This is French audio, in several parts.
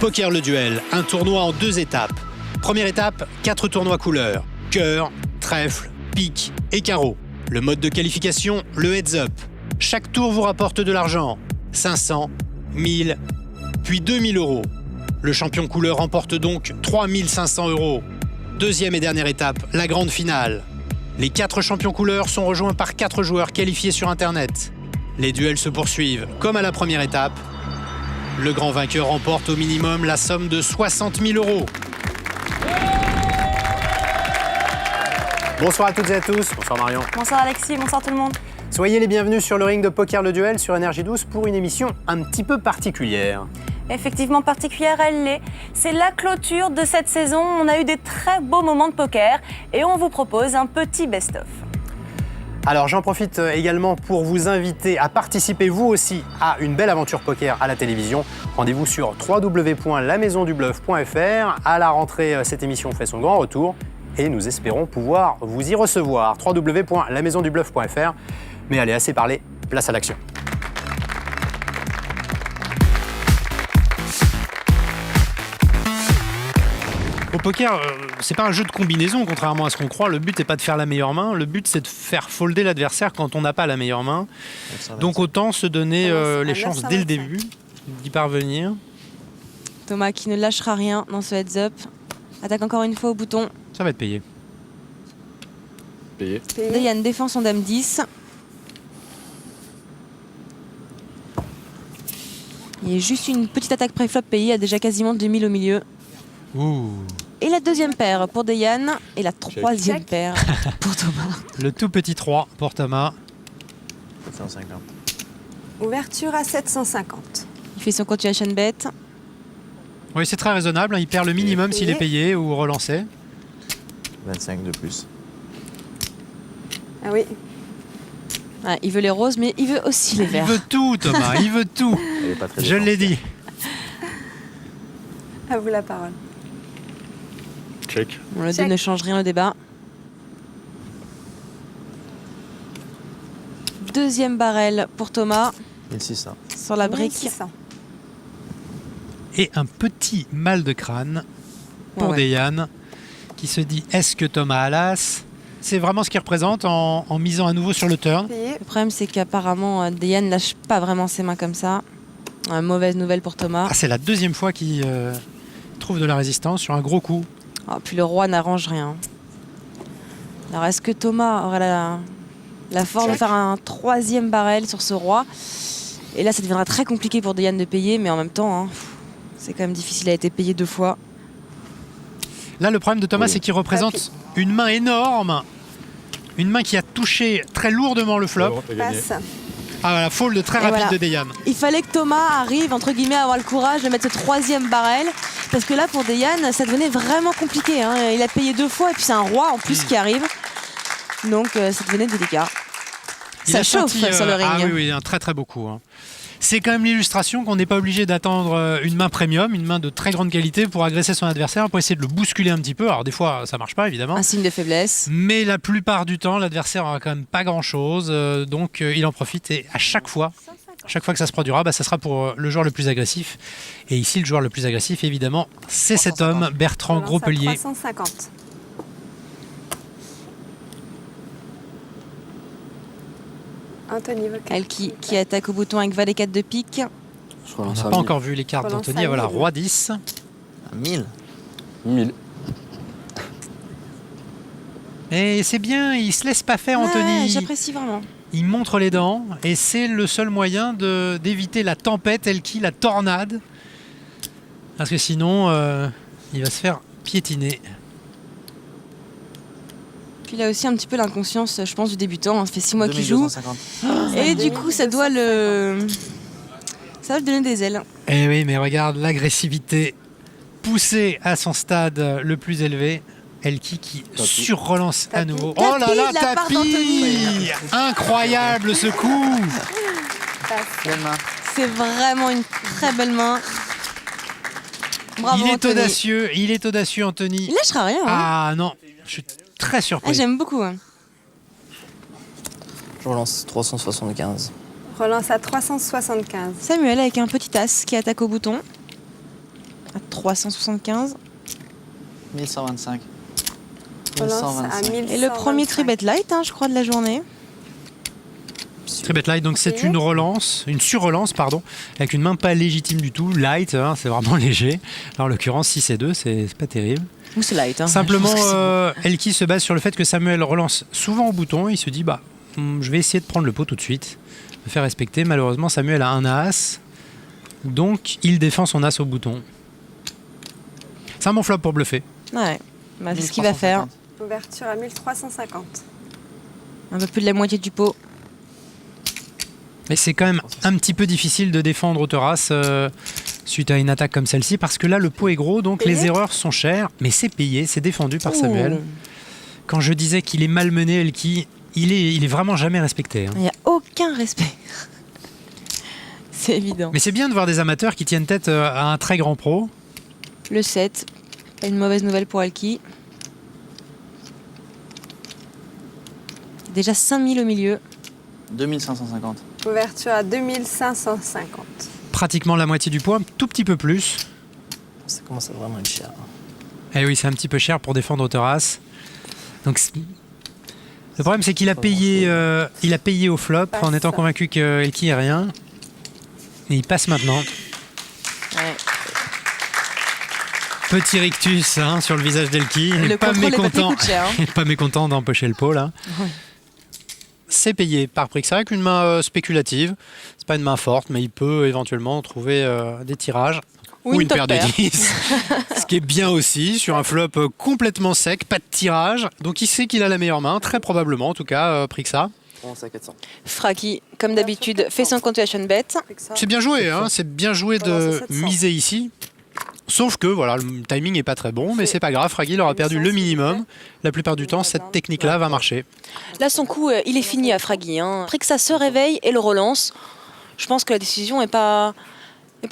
Poker le duel, un tournoi en 2 étapes. Première étape, 4 tournois couleurs. Cœur, trèfle, pique et carreau. Le mode de qualification, le heads-up. Chaque tour vous rapporte de l'argent. 500, 1000, puis 2000 euros. Le champion couleur remporte donc 3500 euros. Deuxième et dernière étape, la grande finale. Les 4 champions couleurs sont rejoints par 4 joueurs qualifiés sur Internet. Les duels se poursuivent, comme à la première étape. Le grand vainqueur remporte au minimum la somme de 60 000 euros. Bonsoir à toutes et à tous. Bonsoir Marion. Bonsoir Alexis, bonsoir tout le monde. Soyez les bienvenus sur le ring de Poker le duel sur Énergie 12 pour une émission un petit peu particulière. Effectivement particulière, elle l'est. C'est la clôture de cette saison. On a eu des très beaux moments de poker et on vous propose un petit best-of. Alors j'en profite également pour vous inviter à participer vous aussi à une belle aventure poker à la télévision. Rendez-vous sur www.lamaisondubluff.fr. À la rentrée, cette émission fait son grand retour et nous espérons pouvoir vous y recevoir. www.lamaisondubluff.fr. Mais allez, assez parlé, place à l'action. Au poker, c'est pas un jeu de combinaison, contrairement à ce qu'on croit. Le but n'est pas de faire la meilleure main. Le but, c'est de faire folder l'adversaire quand on n'a pas la meilleure main. Donc autant se donner les chances dès le début d'y parvenir. Thomas qui ne lâchera rien dans ce heads-up. Attaque encore une fois au bouton. Ça va être payé. Payé. Dayan défend son dame 10. Il y a juste une petite attaque pré-flop payée, a déjà quasiment 2000 au milieu. Ouh. Et la deuxième paire pour Dayan et la troisième paire pour Thomas. Le tout petit 3 pour Thomas. 750. Ouverture à 750. Il fait son continuation bet. Oui, c'est très raisonnable. Hein. Il perd le minimum s'il est payé ou relancé. 25 de plus. Ah oui. Ouais, il veut les roses, mais il veut aussi les Il verts. veut tout, Thomas. Il veut tout. Elle est pas très Je l'ai dit. À vous la parole. Check. Bon, le 2 Check. ne change rien au débat. Deuxième barrel pour Thomas 1600. sur la brique. 1600. Et un petit mal de crâne pour Ouais. Dayan qui se dit est-ce que Thomas a l'as? C'est vraiment ce qu'il représente en misant à nouveau sur le turn. Payé. Le problème, c'est qu'apparemment, Dayan ne lâche pas vraiment ses mains comme ça. Mauvaise nouvelle pour Thomas. Ah, c'est la deuxième fois qu'il trouve de la résistance sur un gros coup. Ah, puis le roi n'arrange rien. Alors, est-ce que Thomas aura la force de faire un troisième barrel sur ce roi? Et là, ça deviendra très compliqué pour Dayan de payer, mais en même temps, hein, c'est quand même difficile. Il a été payé 2 fois. Là, le problème de Thomas, Oui. c'est qu'il représente une main énorme. Une main qui a touché très lourdement le flop. Passe. Ah voilà, fold très Et rapide voilà. de Dayan. Il fallait que Thomas arrive, entre guillemets, à avoir le courage de mettre ce troisième barrel. Parce que là, pour Dayan, ça devenait vraiment compliqué. Hein. Il a payé 2 fois et puis c'est un roi en plus qui arrive. Donc, ça devenait délicat. Il Ça a chauffe senti, sur le ring. Ah oui, oui, un très très beau coup. Hein. C'est quand même l'illustration qu'on n'est pas obligé d'attendre une main premium, une main de très grande qualité pour agresser son adversaire, pour essayer de le bousculer un petit peu. Alors des fois, ça marche pas évidemment. Un signe de faiblesse. Mais la plupart du temps, l'adversaire aura quand même pas grand-chose. Donc il en profite et à chaque fois que ça se produira, ça sera pour le joueur le plus agressif. Et ici, le joueur le plus agressif, évidemment, c'est cet homme, Bertrand Relance à Gropelier. 350. Anthony Vocal. Elle qui attaque au bouton avec valet 4 de pique. Je On relance n'a à pas 1000. encore vu les cartes Relance d'Anthony. à Voilà, 1000. roi 10. À 1000. 1000. Et c'est bien, il se laisse pas faire, Ouais, Anthony. j'apprécie vraiment. Il montre les dents et c'est le seul moyen d'éviter la tempête, la tornade. Parce que sinon, il va se faire piétiner. Puis il a aussi un petit peu l'inconscience, je pense, du débutant. Ça fait 6 mois qu'il joue. 2250. Et du coup, ça doit le donner des ailes. Eh oui, mais regarde l'agressivité poussée à son stade le plus élevé. Elki qui surrelance à Tapis. nouveau. Tapis Oh là là, de la part tapis! d'Anthony. Incroyable ce coup! Belle main. C'est vraiment une très belle main. Bravo, Il est Anthony. audacieux, Anthony. Il lâchera rien. Hein. Ah non, je suis très surpris. J'aime beaucoup. Hein. Je relance 375. Relance à 375. Samuel avec un petit as qui attaque au bouton. À 375. 1125. Relance à 1125. 1125. Et le premier tribet light, hein, je crois, de la journée. Tribet light, donc c'est une relance, une sur-relance, pardon, avec une main pas légitime du tout. Light, hein, c'est vraiment léger. Alors, en l'occurrence, 6 et 2, c'est pas terrible. Ou c'est light. Hein. Simplement, Je pense que c'est Elki se base sur le fait que Samuel relance souvent au bouton. Il se dit, je vais essayer de prendre le pot tout de suite, me faire respecter. Malheureusement, Samuel a un as, donc il défend son as au bouton. C'est un bon flop pour bluffer. bon. Ouais, c'est ce qu'il va faire. Ouverture à 1350. Un peu plus de la moitié du pot. Mais c'est quand même un petit peu difficile de défendre au terrasse suite à une attaque comme celle-ci, parce que là, le pot est gros, donc Payé. les erreurs sont chères, mais c'est payé, c'est défendu par Samuel. Ouh. Quand je disais qu'il est malmené, Elki, il est vraiment jamais respecté. Hein. Il n'y a aucun respect. C'est évident. Mais c'est bien de voir des amateurs qui tiennent tête à un très grand pro. Le 7. Pas une mauvaise nouvelle pour Elki. Déjà 5000 au milieu. 2550. Ouverture à 2550. Pratiquement la moitié du pot, un tout petit peu plus. Ça commence à vraiment être cher. Eh oui, c'est un petit peu cher pour défendre au terrasse. Donc, le problème, c'est qu'il a payé, au flop en étant convaincu que Elki est rien. Et il passe maintenant. Ouais. Petit rictus hein, sur le visage d'Elki. Il Le n'est pas contrôle des papiers mécontent. coûte cher, hein. Il n'est pas mécontent d'empocher le pot là. Ouais. C'est payé par Prix. C'est vrai qu'une main spéculative, c'est pas une main forte, mais il peut éventuellement trouver des tirages. Ou une top paire de 10. Ce qui est bien aussi sur un flop complètement sec, pas de tirage. Donc il sait qu'il a la meilleure main, très probablement en tout cas, Prixa. On à 400. Fraki, comme d'habitude, fait son continuation bet. C'est bien joué, hein, c'est bien joué Voilà, de c'est 700. miser ici. Sauf que voilà, le timing n'est pas très bon, mais c'est pas grave, Fraggy aura perdu le minimum. La plupart du temps, cette technique-là va marcher. Là, son coup, il est fini à Fraggy. Hein. Prixa se réveille et le relance. Je pense que la décision n'est pas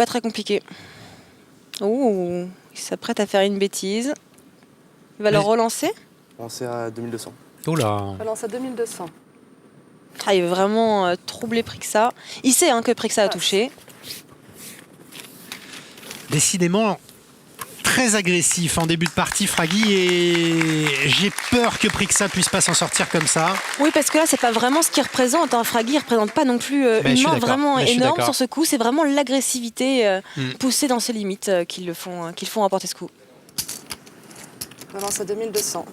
très compliquée. Oh, il s'apprête à faire une bêtise. Il va le relancer. On sait à 2200. Oh là. Relance à 2200. Ah, il veut vraiment troubler Prixa. Il sait que Prixa a touché. Décidément très agressif en début de partie, Fraggy, et j'ai peur que Prixa puisse pas s'en sortir comme ça. Oui, parce que là, c'est pas vraiment ce qu'il représente. Fraggy ne représente pas non plus je une suis main d'accord. vraiment Je suis énorme d'accord. sur ce coup. C'est vraiment l'agressivité poussée dans ses limites qui le font remporter ce coup. Relance à 2200.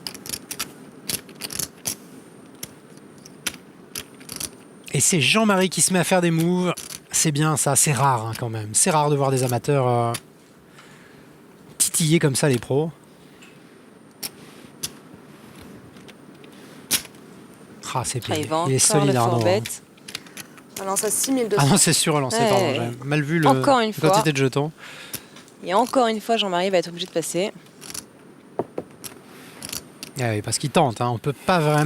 Et c'est Jean-Marie qui se met à faire des moves. C'est bien ça, c'est rare quand même. C'est rare de voir des amateurs titiller comme ça les pros. Ah, c'est Ah, payé. il va Il est encore le solide, Arnaud. four-bet. Relance à 6200. Ah non, c'est sûr, relancé, Ouais. pardon. J'ai mal vu Encore une la fois. quantité de jetons. Et encore une fois, Jean-Marie va être obligé de passer. Ah oui, parce qu'il tente. On peut pas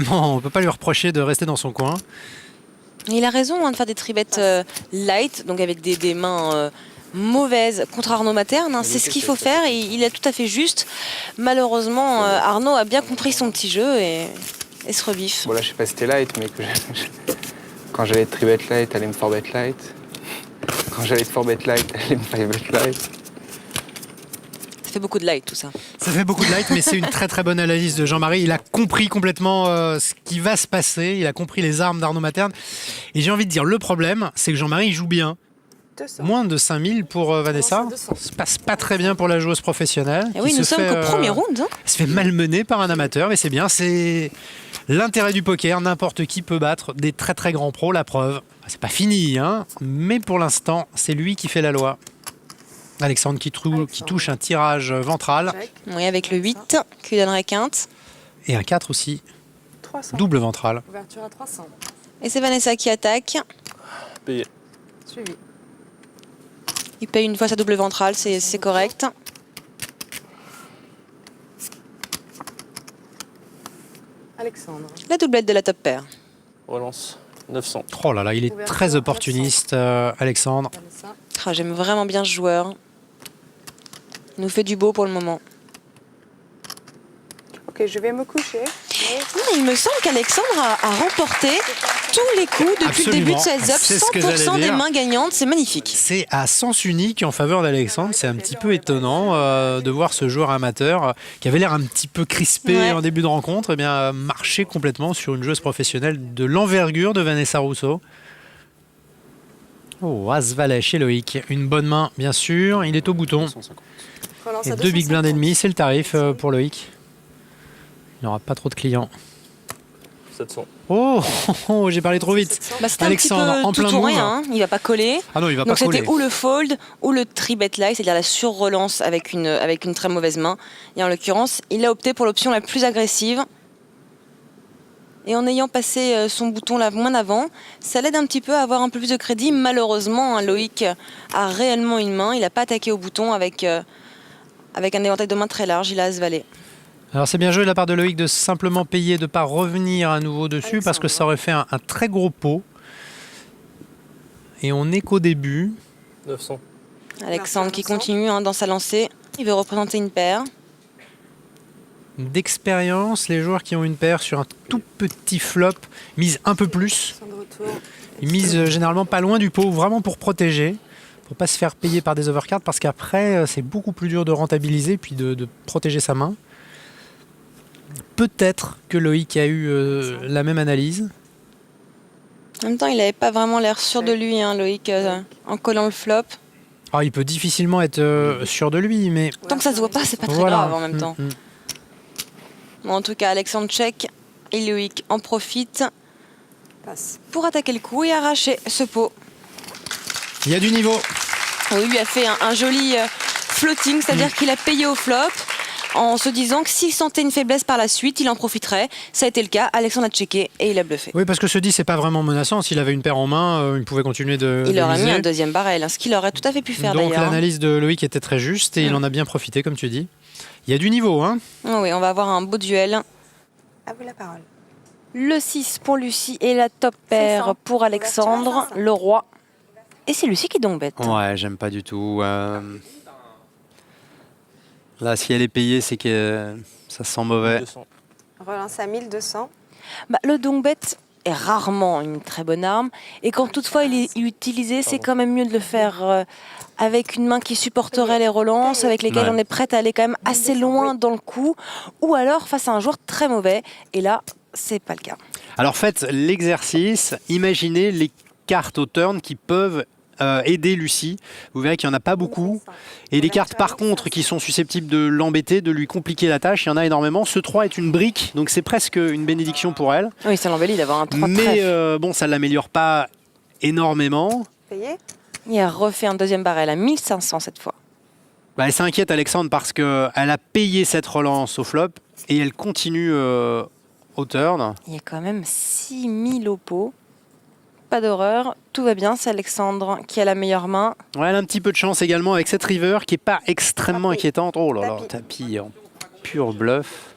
lui reprocher de rester dans son coin. Et il a raison de faire des tribets light, donc avec des mains mauvaises contre Arnaud Materne. C'est ce qu'il faut faire et il a tout à fait juste. Malheureusement, Arnaud a bien compris son petit jeu et se rebiffe. Bon, là, je sais pas si c'était light, mais quand j'allais être 3-bet light, elle allait me 4-bet light. Quand j'allais être 4-bet light, elle allait me 5-bet light. Ça fait beaucoup de light tout ça. Ça fait beaucoup de light, mais c'est une très très bonne analyse de Jean-Marie. Il a compris complètement ce qui va se passer. Il a compris les armes d'Arnaud Materne. Et j'ai envie de dire, le problème, c'est que Jean-Marie joue bien. 200. Moins de 5000 pour Vanessa. Non, c'est 200. Ça se passe pas très bien pour la joueuse professionnelle. Et oui, qui nous se sommes fait, qu'au premier round. Elle se fait malmener par un amateur, mais c'est bien. C'est l'intérêt du poker. N'importe qui peut battre des très très grands pros. La preuve, c'est pas fini, mais pour l'instant, c'est lui qui fait la loi. Alexandre qui touche un tirage ventral Check. Oui, avec le 8 qui lui donnerait quinte. et un 4 aussi, 300. double ventral. Ouverture à 300. Et c'est Vanessa qui attaque. Payé. Suivi. Il paye une fois sa double ventrale, c'est correct. Alexandre. La doublette de la top pair. Relance 900. Oh là là, il est très opportuniste, Alexandre. Vanessa. Ah, j'aime vraiment bien ce joueur. Il nous fait du beau pour le moment. Ok, je vais me coucher. Il me semble qu'Alexandre a remporté tous les coups depuis le début de ce heads-up. C'est ce que j'allais 100% des dire. mains gagnantes, c'est magnifique. C'est à sens unique en faveur d'Alexandre. C'est un petit peu étonnant de voir ce joueur amateur qui avait l'air un petit peu crispé Ouais. en début de rencontre, et bien marcher complètement sur une joueuse professionnelle de l'envergure de Vanessa Rousseau. Oh, As-Valet chez Loïc. Une bonne main, bien sûr. Il est au bouton. Relance Et à 2 big blinds et 250. demi, c'est le tarif pour Loïc. Il n'y aura pas trop de clients. 700. Oh, j'ai parlé trop vite. 700. Bah, c'était Alexandre, un en petit peu plein tout ou move. rien, hein. Il va pas coller. Ah non, il va Donc pas coller. c'était ou le fold ou le 3-bet live, c'est-à-dire la surrelance avec une très mauvaise main. Et en l'occurrence, il a opté pour l'option la plus agressive. Et en ayant passé son bouton la moins avant, ça l'aide un petit peu à avoir un peu plus de crédit. Malheureusement, hein, Loïc a réellement une main. Il n'a pas attaqué au bouton avec un éventail de mains très large. Il a As-Valet. Alors c'est bien joué de la part de Loïc de simplement payer, de ne pas revenir à nouveau dessus, parce que ça aurait fait un très gros pot. Et on n'est qu'au début. 900. Alexandre qui continue hein, dans sa lancée. Il veut représenter une paire. D'expérience, les joueurs qui ont une paire sur un tout petit flop misent un peu plus. De retour. Ils misent généralement pas loin du pot, vraiment pour protéger, pour pas se faire payer par des overcards, parce qu'après c'est beaucoup plus dur de rentabiliser puis de protéger sa main. Peut-être que Loïc a eu la même analyse. En même temps, il n'avait pas vraiment l'air sûr de lui, hein, Loïc, en collant le flop. Alors il peut difficilement être sûr de lui, mais Tant que ça se voit pas, c'est pas très voilà. grave en même temps. Mm. Bon, en tout cas, Alexandre check et Loïc en profite Passe. pour attaquer le coup et arracher ce pot. Il y a du niveau. Oui, il lui a fait un joli floating, c'est-à-dire qu'il a payé au flop en se disant que s'il sentait une faiblesse par la suite, il en profiterait. Ça a été le cas. Alexandre a checké et il a bluffé. Oui, parce que ce 10, c'est pas vraiment menaçant. S'il avait une paire en main, il pouvait continuer de Il aurait mis miser. un deuxième barrel, hein, ce qu'il aurait tout à fait pu faire Donc d'ailleurs. l'analyse de Loïc était très juste et il en a bien profité, comme tu dis. Il y a du niveau, hein. Ah oui, on va avoir un beau duel. À vous la parole. Le 6 pour Lucie et la top paire 500. pour Alexandre, le roi. Et c'est Lucie qui donc bête. Ouais, j'aime pas du tout. Là, si elle est payée, c'est que ça sent mauvais. 200. Relance à 1200. Bah, le donc bête est rarement une très bonne arme. Et quand toutefois il est utilisé, c'est quand même mieux de le faire avec une main qui supporterait les relances, avec lesquelles Ouais. on est prête à aller quand même assez loin dans le coup. Ou alors face à un joueur très mauvais. Et là, c'est pas le cas. Alors faites l'exercice, imaginez les cartes au turn qui peuvent aider Lucie. Vous verrez qu'il n'y en a pas beaucoup. Et les cartes par contre qui sont susceptibles de l'embêter, de lui compliquer la tâche, il y en a énormément. Ce 3 est une brique, donc c'est presque une bénédiction pour elle. Oui, ça l'embellit d'avoir un 3 Mais trèfle. bon, ça ne l'améliore pas énormément. Payé. Il a refait un deuxième barrel à 1500 cette fois. Bah, elle s'inquiète Alexandre parce qu'elle a payé cette relance au flop et elle continue au turn. Il y a quand même 6000 au pot. Pas d'horreur, tout va bien, c'est Alexandre qui a la meilleure main. Ouais, elle a un petit peu de chance également avec cette river qui n'est pas extrêmement Tapis. inquiétante. Oh là là, Tapis. tapis en pur bluff.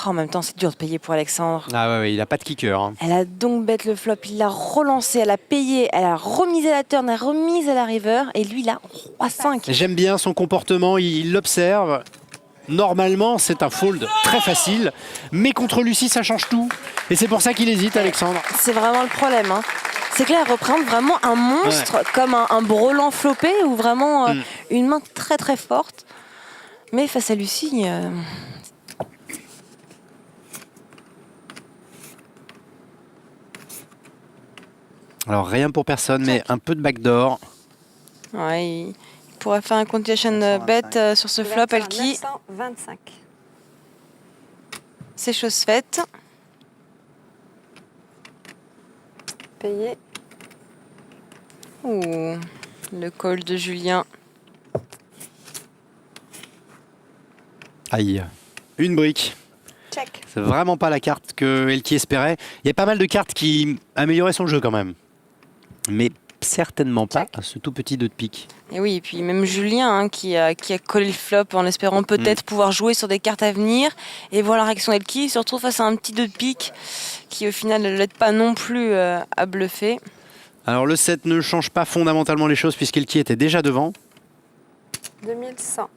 Oh, en même temps, c'est dur de payer pour Alexandre. Ah ouais, il n'a pas de kicker. Hein. Elle a donc bête le flop, il l'a relancé, elle a payé, elle a remisé la turn, elle a remise à la river, et lui, il a roi 5. J'aime bien son comportement, il l'observe. Normalement, c'est un fold très facile, mais contre Lucie, ça change tout. Et c'est pour ça qu'il hésite, Alexandre. C'est vraiment le problème. Hein. C'est que là, elle représente vraiment un monstre, comme un brelan flopé, ou vraiment une main très très forte. Mais face à Lucie... Alors, rien pour personne, mais un peu de backdoor. Ouais, il pourrait faire un continuation bet sur ce flop, Elki. 925. C'est chose faite. Payé. Ouh, le call de Julien. Aïe. Une brique. Check. C'est vraiment pas la carte que Elki espérait. Il y a pas mal de cartes qui amélioraient son jeu quand même. Mais certainement pas à ce tout petit 2 de pique. Et oui, et puis même Julien hein, qui a collé le flop en espérant peut-être pouvoir jouer sur des cartes à venir. Et voir la réaction d'Elki, il se retrouve face à un petit 2 de pique qui au final ne l'aide pas non plus à bluffer. Alors le 7 ne change pas fondamentalement les choses puisqu'Elki était déjà devant. 2100.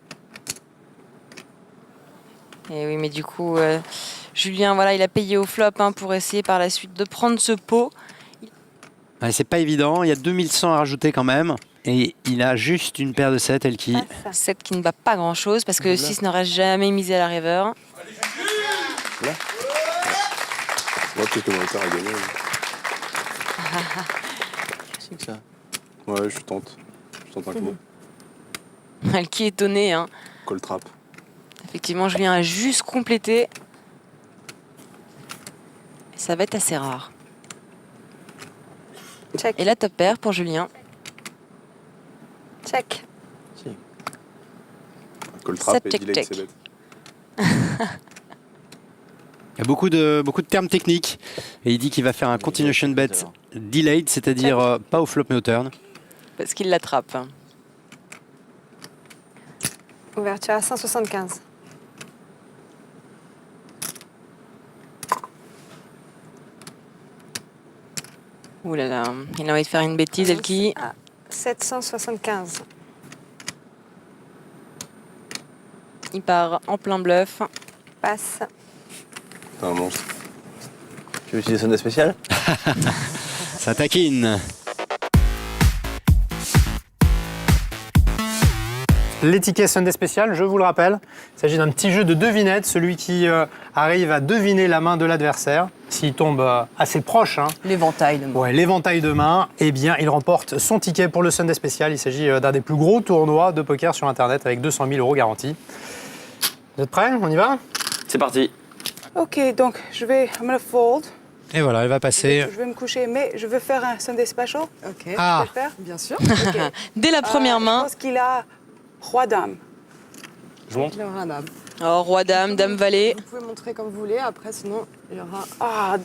Et oui, mais du coup, Julien, voilà, il a payé au flop hein, pour essayer par la suite de prendre ce pot. Ouais, c'est pas évident, il y a 2100 à rajouter quand même. Et il a juste une paire de 7, Elki. 7 qui ne va pas grand-chose parce que 6 n'aurait jamais misé à la river. Là peut-être que mon père a gagné. C'est que ça. Ouais, je tente. Je tente un coup. Elle qui est étonnée. Hein. Call trap. Effectivement, Julien a juste complété. Ça va être assez rare. Check. Et la top pair pour Julien. Check. Call trap et check, delay, check. c'est bête. Il y a beaucoup de termes techniques. Et il dit qu'il va faire un continuation bet delayed, c'est-à-dire pas au flop mais au turn. Parce qu'il l'attrape. Ouverture à 175. Ouh là là, il a envie de faire une bêtise, Elki. À 775. Il part en plein bluff. Passe. T'es un monstre. Tu veux utiliser Sunday spécial? Ça taquine. Les tickets Sunday Special, je vous le rappelle, il s'agit d'un petit jeu de devinette. Celui qui arrive à deviner la main de l'adversaire, s'il tombe assez proche, hein, L'éventail de moi. ouais, l'éventail de main, eh bien, il remporte son ticket pour le Sunday Special. Il s'agit d'un des plus gros tournois de poker sur Internet avec 200 000 € garantis. Vous êtes prêts? On y va? C'est parti. Ok, donc je vais I'm gonna fold. Et voilà, elle va passer. Je vais me coucher, mais je veux faire un Sunday special. Ok. Ah. Je peux le faire? Bien sûr. Ok. Dès la première Je main. pense qu'il a roi-dame. Je monte. Il y aura un dame. Oh, roi, dame, dame, valet. Vous pouvez montrer comme vous voulez, après sinon il y aura... Ah,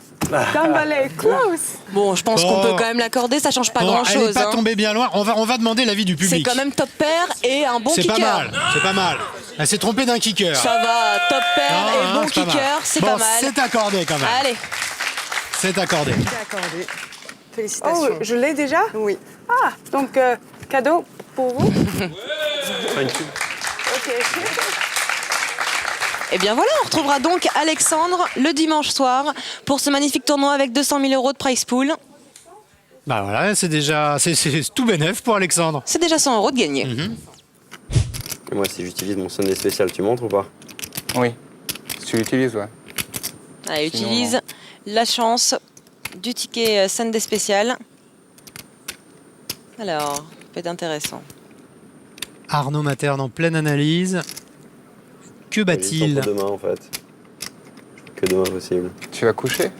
dame valet, close. Bon, je pense qu'on peut quand même l'accorder, ça change pas Bon, elle grand-chose. n'est pas hein. tombée bien loin. On va demander l'avis du public. C'est quand même top pair et un bon C'est kicker. pas mal, c'est pas mal. Elle s'est trompée d'un kicker. Ça va, top pair Non, et hein, bon c'est pas mal. kicker, c'est Bon, pas mal. c'est accordé quand même. Allez, C'est accordé. C'est accordé. Félicitations. Oh, je l'ai déjà? Oui. Ah, donc cadeau pour vous. Pas une cube. Ok. et bien voilà, on retrouvera donc Alexandre le dimanche soir pour ce magnifique tournoi avec 200 000 € de prize pool. Bah voilà, c'est déjà c'est tout bénef pour Alexandre. C'est déjà 100 € de gagné. Et moi, si j'utilise mon Sunday spécial, tu montres ou pas? Oui. Si tu l'utilises, ouais. Allez, Sinon, utilise la chance du ticket Sunday spécial. Alors, ça peut être intéressant. Arnaud Materne en pleine analyse. Que J'hésite bat-il? entre deux mains, en fait. Que deux mains possibles. Tu vas coucher?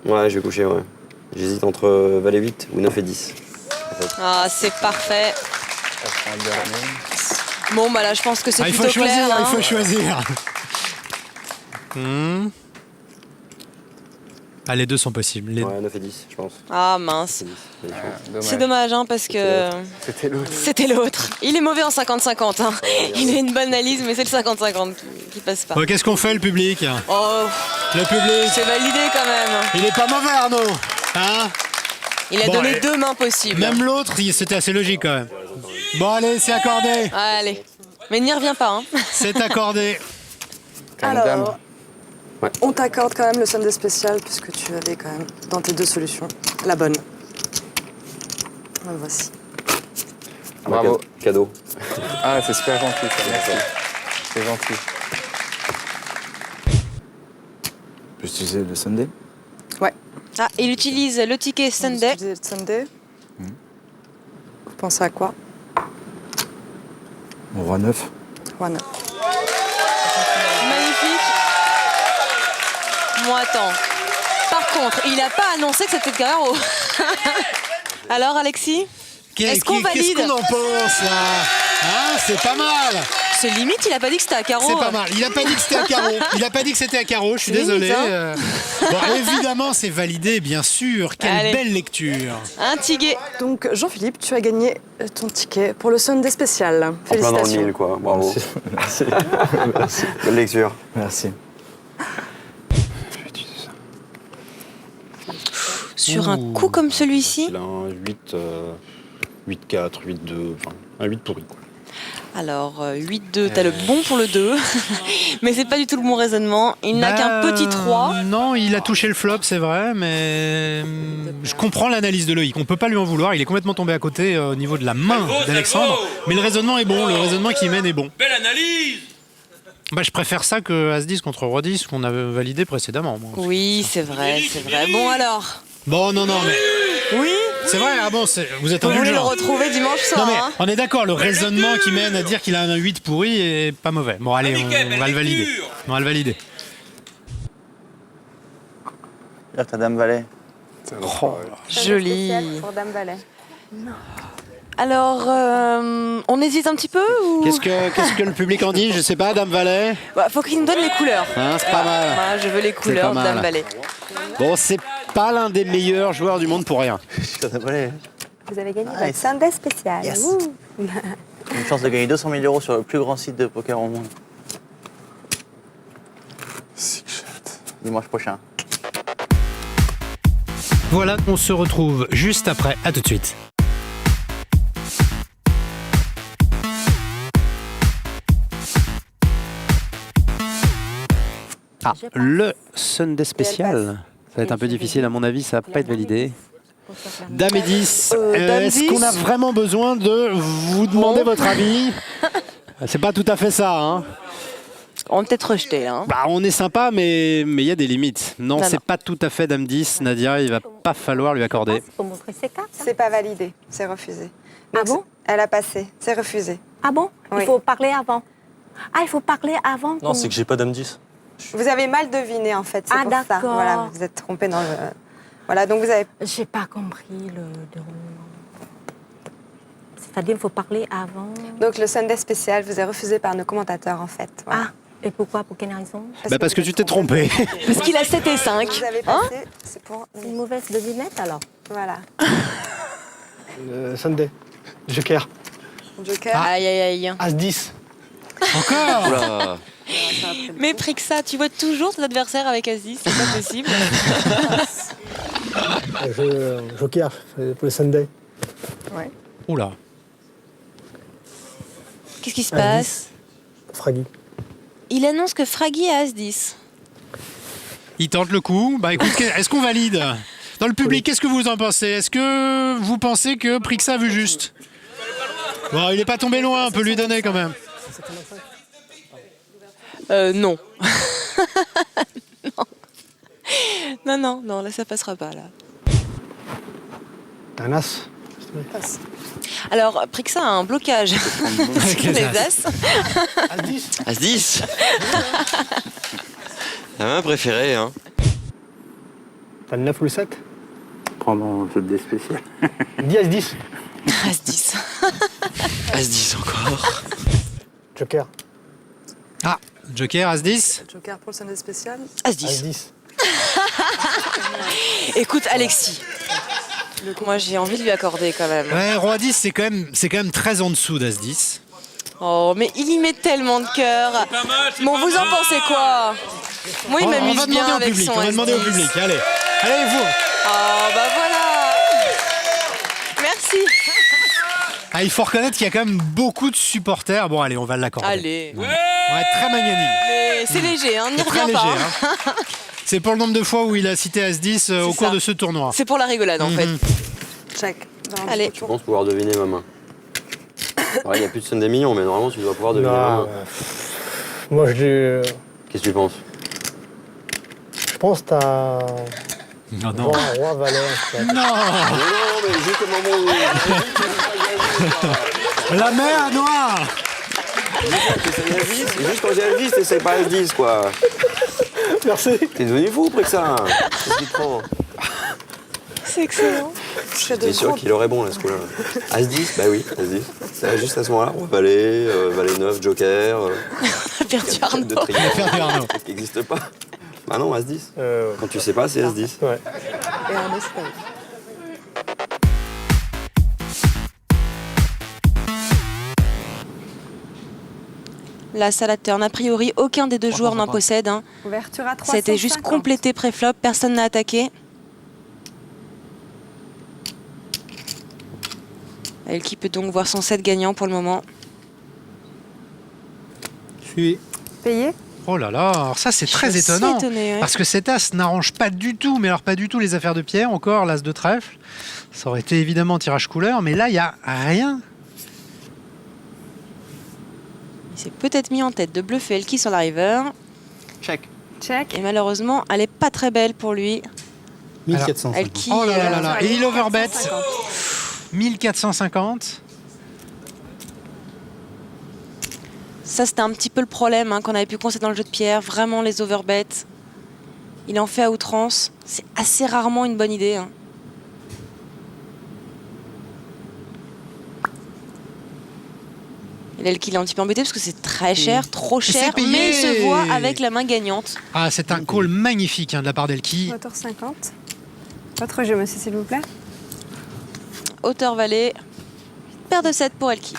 Ouais, je vais coucher, ouais. J'hésite entre valet 8 ou 9 et 10. En fait. Ah, c'est parfait. Ça prend le dernier. Bon, bah là, je pense que c'est Ah, il plutôt faut choisir, clair. il hein. faut choisir. Ah, les deux sont possibles. Les- Ouais, 9 et 10, je pense. Ah, mince. 10, bien sûr. Dommage. C'est dommage, hein, parce que C'était l'autre. c'était l'autre. Il est mauvais en 50-50. Hein. Il a une bonne analyse, mais c'est le 50-50 qui passe pas. Bon, qu'est-ce qu'on fait, le public? Oh, Le public, c'est validé quand même. il est pas mauvais, Arnaud. Hein? Il a Bon, donné et- deux mains possibles. Même l'autre, c'était assez logique quand même. Bon, allez, c'est accordé. Allez. Mais n'y reviens pas. Hein. C'est accordé. T'as une dame. Alors, on t'accorde quand même le Sunday spécial puisque tu avais quand même dans tes deux solutions la bonne. Le voici. Bravo. Cadeau. Ah, c'est super gentil, ça. Merci. C'est gentil. Tu peux utiliser le Sunday? Ah, il utilise le ticket Sunday. Vous utilisez le Sunday. Vous pensez à quoi? On roi 9. One. Magnifique. Moi, attends. Par contre, il n'a pas annoncé que c'était de carreau. Alors, Alexis, est-ce qu'on Qu'est-ce valide? qu'on en pense là? Hein, c'est pas mal. C'est limite, il a pas dit que c'était à carreau. C'est pas mal. Il a pas dit que c'était à carreau. Il a pas dit que c'était à carreau. Je suis C'est désolé. limite, hein. Bon, évidemment, c'est validé, bien sûr. Quelle Allez. belle lecture. Un ticket. Donc Jean-Philippe, tu as gagné ton ticket pour le Sunday spécial. En plein dans le Félicitations. mille, quoi. Bravo. Merci. Belle lecture. Merci. Je vais utiliser ça. Sur un coup comme celui-ci. Il a un 8, 8-4, 8-2, enfin un 8 pourri, quoi. Alors, 8-2, t'as le bon pour le 2. Mais c'est pas du tout le bon raisonnement. Il n'a qu'un petit 3. Non, il a touché le flop, c'est vrai, mais je comprends l'analyse de Loïc. On peut pas lui en vouloir. Il est complètement tombé à côté au niveau de la main d'Alexandre. Mais le raisonnement est bon. Le raisonnement qu'il mène est bon. Belle analyse. Bah, je préfère ça que As-10 contre Roi 10 qu'on avait validé précédemment. Moi. Oui, c'est vrai, c'est vrai. Bon alors. Bon, non, mais... Oui. C'est vrai, ah bon, vous êtes Vous voulez le indulgent. retrouver dimanche soir. Non mais hein. on est d'accord, le raisonnement qui mène à dire qu'il a un 8 pourri est pas mauvais. Bon allez, on va le valider. On va le valider. Là, ta dame valet. Joli. Pour Dame Valet. Alors, on hésite un petit peu ou... Qu'est-ce que le public en dit? Je sais pas, Dame Valet. Bah, faut qu'il nous donne les couleurs. Hein, c'est pas mal. Moi, je veux les couleurs de pas mal. Dame Valet. Bon, c'est pas l'un des meilleurs joueurs du monde pour rien. Dame valet. Vous avez gagné Nice. votre Sunday spécial. Yes. Ouh. Une chance de gagner 200 000 € sur le plus grand site de poker au monde. Dimanche prochain. Voilà, on se retrouve juste après. À tout de suite. Ah, le Sunday spécial. Ça va être un peu difficile à mon avis, ça va pas être validé. Dame et 10, Dame est-ce 10. qu'on a vraiment besoin de vous demander votre avis? C'est pas tout à fait ça, hein. On peut être rejeté là. Hein. Bah, on est sympa, mais il y a des limites. Non, Non, c'est non. pas tout à fait Dame 10. Nadia, il va pas falloir lui accorder. Ah, C'est pas validé, c'est refusé. Ah bon? Elle a passé, c'est refusé. Ah bon? Oui. Il faut parler avant. Ah, il faut parler avant. Non, c'est que j'ai pas dame 10. Vous avez mal deviné en fait, c'est Ah, pour ça. d'accord. Voilà, vous vous êtes trompé dans le... Voilà, donc vous avez... J'ai pas compris le déroulement. C'est-à-dire, il faut parler avant. Donc le Sunday spécial vous est refusé par nos commentateurs en fait. Voilà. Ah, et pourquoi? Pour quelle raison? Parce que vous tu êtes t'es trompé. Parce qu'il a 7 et 5. Vous avez Hein passé, c'est pour... Une mauvaise devinette alors. Voilà. Sunday. Joker. Joker. Aïe aïe aïe. As 10. Encore? Oula. Mais Prixa, tu vois toujours ton adversaire avec Aziz, c'est pas possible. Joker pour le Sunday. Oula. Qu'est-ce qui se passe? Fraggy. Il annonce que Fraggy a As-10. Il tente le coup. Bah écoute, est-ce qu'on valide? Dans le public, qu'est-ce que vous en pensez? Est-ce que vous pensez que Prixa a vu juste? Bon, il est pas tombé loin, on peut lui donner quand même. Non. Non, là ça passera pas là. T'as un As. Alors, Prixa a un blocage Avec sur les les As. As. As 10. As 10. La main préférée, hein. T'as le 9 ou le 7. Prends mon jeu de dés spécial. Dis As 10. As-10. As 10 encore. Joker. Ah, Joker, As-10. Joker pour le Sunday spécial. As As-10. 10. Écoute, Alexis. Moi, j'ai envie de lui accorder quand même. Ouais, Roi 10, c'est quand même très en dessous d'As-10. Oh, mais il y met tellement de cœur. Bon, vous en pensez quoi? Moi, il On m'amuse va bien demander au avec public, son on va demander au As-10. public. Allez, vous. Oh, bah voilà. Merci. Ah, il faut reconnaître qu'il y a quand même beaucoup de supporters. Bon, allez, on va l'accorder. Allez. On va être très magnanime. Mais c'est léger, hein, n'y Très reviens léger. pas. Hein. C'est pour le nombre de fois où il a cité As-10 au cours ça. de ce tournoi. C'est pour la rigolade, en fait. Check. Dans Allez. Je pense pouvoir deviner ma main. Ouais, il n'y a plus de Sunday millions, mais normalement, tu dois pouvoir deviner ma main. Moi, je Qu'est-ce que tu penses? pense que t'as. Non, non. Roi Valet. Non. Non, mais juste au moment où. La mer noire. Juste quand j'ai As 10, c'est pas As 10, quoi. Merci. T'es devenu fou, après que ça. Qu'est-ce qui te prend? C'est excellent. T'es sûr qu'il aurait bon, là, ce coup-là. As 10? Bah oui, As 10. C'est juste à ce moment-là. Roi Valet, Valet 9, Joker. Perdu Arnaud. de triomphe. Perdu Arnaud. Qui n'existe pas. Bah non, As 10. Ouais. Quand tu sais pas, c'est As 10. Et en Espagne. La salade turn, a priori, aucun des deux joueurs n'en possède. Hein. Ouverture à 350. Ça a été juste complété pré-flop, personne n'a attaqué. Elle qui peut donc voir son set gagnant pour le moment. Oui. Payé? Oh là là, alors ça c'est Je très suis aussi étonnant. étonnée, ouais. Parce que cet as n'arrange pas du tout, mais alors pas du tout les affaires de Pierre, encore l'as de trèfle. Ça aurait été évidemment tirage couleur, mais là il n'y a rien. Il s'est peut-être mis en tête de bluffer Elki sur la river. Check. Check. Et malheureusement, elle est pas très belle pour lui. 1450. Elki. Oh là là là là. euh, Et il overbet 450. 1450. Ça, c'était un petit peu le problème qu'on avait pu constater dans le jeu de Pierre. Vraiment, les overbets. Il en fait à outrance. C'est assez rarement une bonne idée. Et là, il est un petit peu embêté parce que c'est très cher, trop c'est cher, payé. mais il se voit avec la main gagnante. Ah, c'est un call magnifique de la part d'Elki. Hauteur 50. Votre jeu, monsieur, s'il vous plaît. Hauteur vallée. Paire de 7 pour Elki.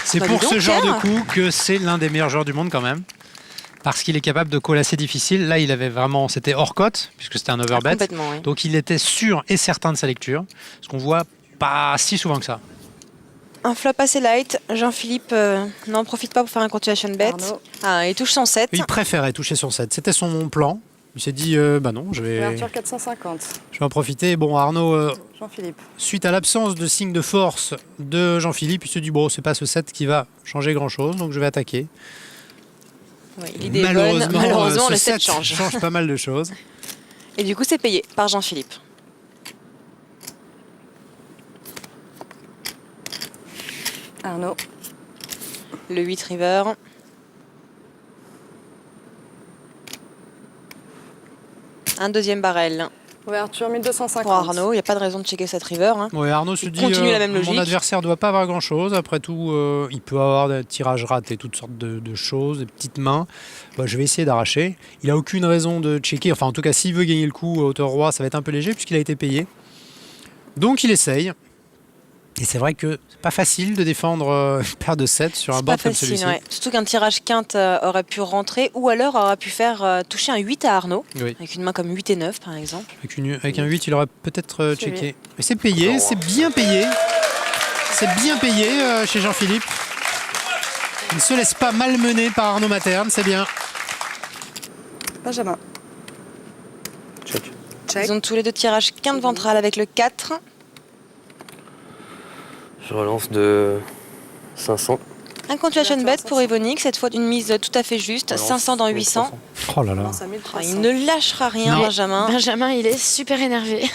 C'est Bah, pour dis donc, ce genre Pierre. de coup que c'est l'un des meilleurs joueurs du monde quand même. Parce qu'il est capable de call assez difficile. Là, il avait vraiment, c'était hors cote, puisque c'était un overbet. Complètement, oui. Donc il était sûr et certain de sa lecture. Ce qu'on voit pas si souvent que ça. Un flop assez light. Jean-Philippe n'en profite pas pour faire un continuation bet. Arnaud. Ah, il touche son 7. Il préférait toucher son 7. C'était son plan. Il s'est dit, bah non, je vais Ouverture 450. en profiter. Bon, Arnaud, Jean-Philippe. suite à l'absence de signe de force de Jean-Philippe, il se dit, bon, c'est pas ce 7 qui va changer grand-chose, donc je vais attaquer. Oui, l'idée est bonne. Malheureusement, ce le 7 change. change pas mal de choses. Et du coup, c'est payé par Jean-Philippe. Arnaud. Le 8 river. Un deuxième barrel Ouverture 1250. pour Arnaud. Il n'y a pas de raison de checker cette river. Ouais, Arnaud se dit, continue la même mon logique. adversaire doit pas avoir grand-chose. Après tout, il peut avoir des tirages ratés, toutes sortes de choses, des petites mains. Bah, je vais essayer d'arracher. Il a aucune raison de checker. Enfin, en tout cas, s'il veut gagner le coup à hauteur roi, ça va être un peu léger puisqu'il a été payé. Donc, il essaye. Et c'est vrai que c'est pas facile de défendre une paire de 7 sur un C'est pas board comme facile, celui-ci. ouais. Surtout qu'un tirage quinte aurait pu rentrer ou alors aurait pu faire toucher un 8 à Arnaud. Oui. Avec une main comme 8 et 9 par exemple. Avec un 8, il aurait peut-être C'est checké. Mais c'est payé, c'est bien payé. C'est bien payé chez Jean-Philippe. Il ne se laisse pas malmener par Arnaud Materne, c'est bien. Benjamin. Check. Check. Ils ont tous les deux tirage quinte ventrale avec le 4. Je relance de 500. Un continuation bet pour Evonik, cette fois d'une mise tout à fait juste. Relance 500 dans 800. Oh là là. Lance à Ah, 1300. il ne lâchera rien, Non. Benjamin. Benjamin, il est super énervé.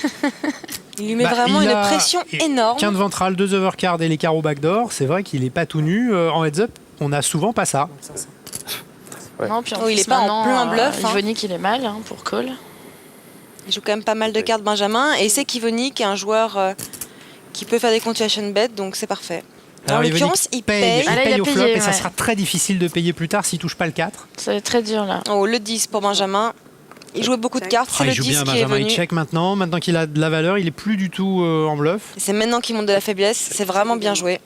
Il lui met Bah, vraiment il une a- pression énorme. Quinte ventrale, 2 overcards et les carreaux backdoor. C'est vrai qu'il n'est pas tout nu. En heads up, on n'a souvent pas ça. Ouais. Non, puis en Oh, plus, il est pas en maintenant, plein bluff, hein. Evonik, il est mal pour call. Il joue quand même pas mal de cartes, Benjamin. Et c'est qu'Evonik est un joueur qui peut faire des continuation bets, donc c'est parfait. En Alors, l'occurrence, il paye. Ah, là, il a au flop payé, et ça ouais. sera très difficile de payer plus tard s'il touche pas le 4. Ça va être très dur là. Oh, le 10 pour Benjamin. Il jouait beaucoup de cartes, c'est il le joue 10 bien qui est Benjamin, il venu. check maintenant. Maintenant qu'il a de la valeur, il est plus du tout en bluff. Et c'est maintenant qu'il monte de la faiblesse, c'est vraiment bien joué.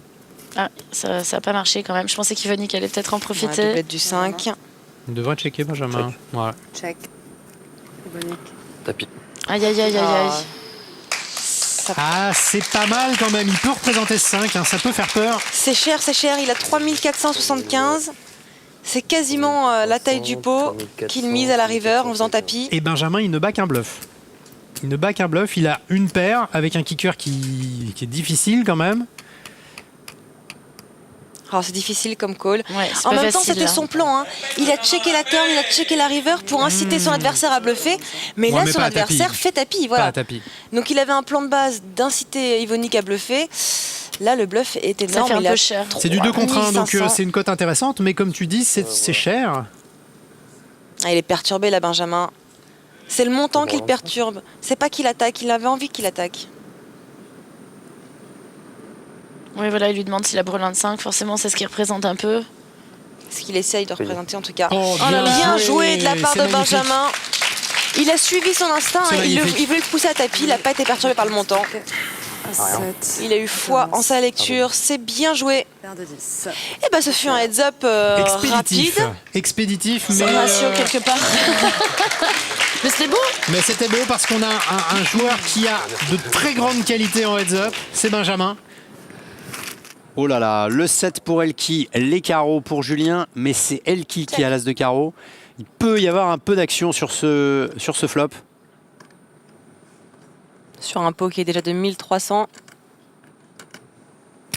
Ah, ça n'a pas marché quand même. Je pensais qu'Evonik allait peut-être en Ouais, profiter. doublette du 5. Il devrait checker Benjamin. Ouais. Check. Evonik. Tapis. Aïe, aïe, aïe, aïe, aïe. Ah, c'est pas mal quand même. Il peut représenter ce 5, ça peut faire peur. C'est cher, c'est cher. Il a 3475. C'est quasiment la taille du pot qu'il mise à la river en faisant tapis. Et Benjamin, il ne bat qu'un bluff. Il ne bat qu'un bluff. Il a une paire avec un kicker qui est difficile quand même. Alors c'est difficile comme call. Ouais, c'est En pas même temps, facile, c'était hein. son plan. Hein. Il a checké la turn, il a checké la river pour inciter son adversaire à bluffer. Mais Ouais, là, mais son pas à tapis. adversaire fait tapis. Pas Voilà. à tapis. Donc il avait un plan de base d'inciter Evonik à bluffer. Là, le bluff est énorme. fait un Il a peu cher. C'est du 2 contre 1, donc 3500. c'est une cote intéressante. Mais comme tu dis, c'est cher. Ah, il est perturbé là, Benjamin. C'est le montant qu'il perturbe. C'est pas qu'il attaque, il avait envie qu'il attaque. Oui, voilà, il lui demande s'il a brûlé un 5. Forcément, c'est ce qu'il représente un peu. Ce qu'il essaye de représenter en tout cas. Oh, Bien joué de la part C'est de magnifique. Benjamin. Il a suivi son instinct. C'est Hein, magnifique. il veut le pousser à tapis. Il n'a pas été perturbé par le montant. À 7. Il a eu foi en sa lecture. C'est bien joué. Paire de 10. Et bah, ce fut un heads up Expéditif. rapide. Expéditif, mais, C'est un ratio quelque part. Mais c'était beau. mais c'était beau parce qu'on a un joueur qui a de très grandes qualités en heads up. C'est Benjamin. Oh là là, le 7 pour Elki, les carreaux pour Julien, mais c'est Elki qui a l'as de carreau. Il peut y avoir un peu d'action sur ce flop. Sur un pot qui est déjà de 1300.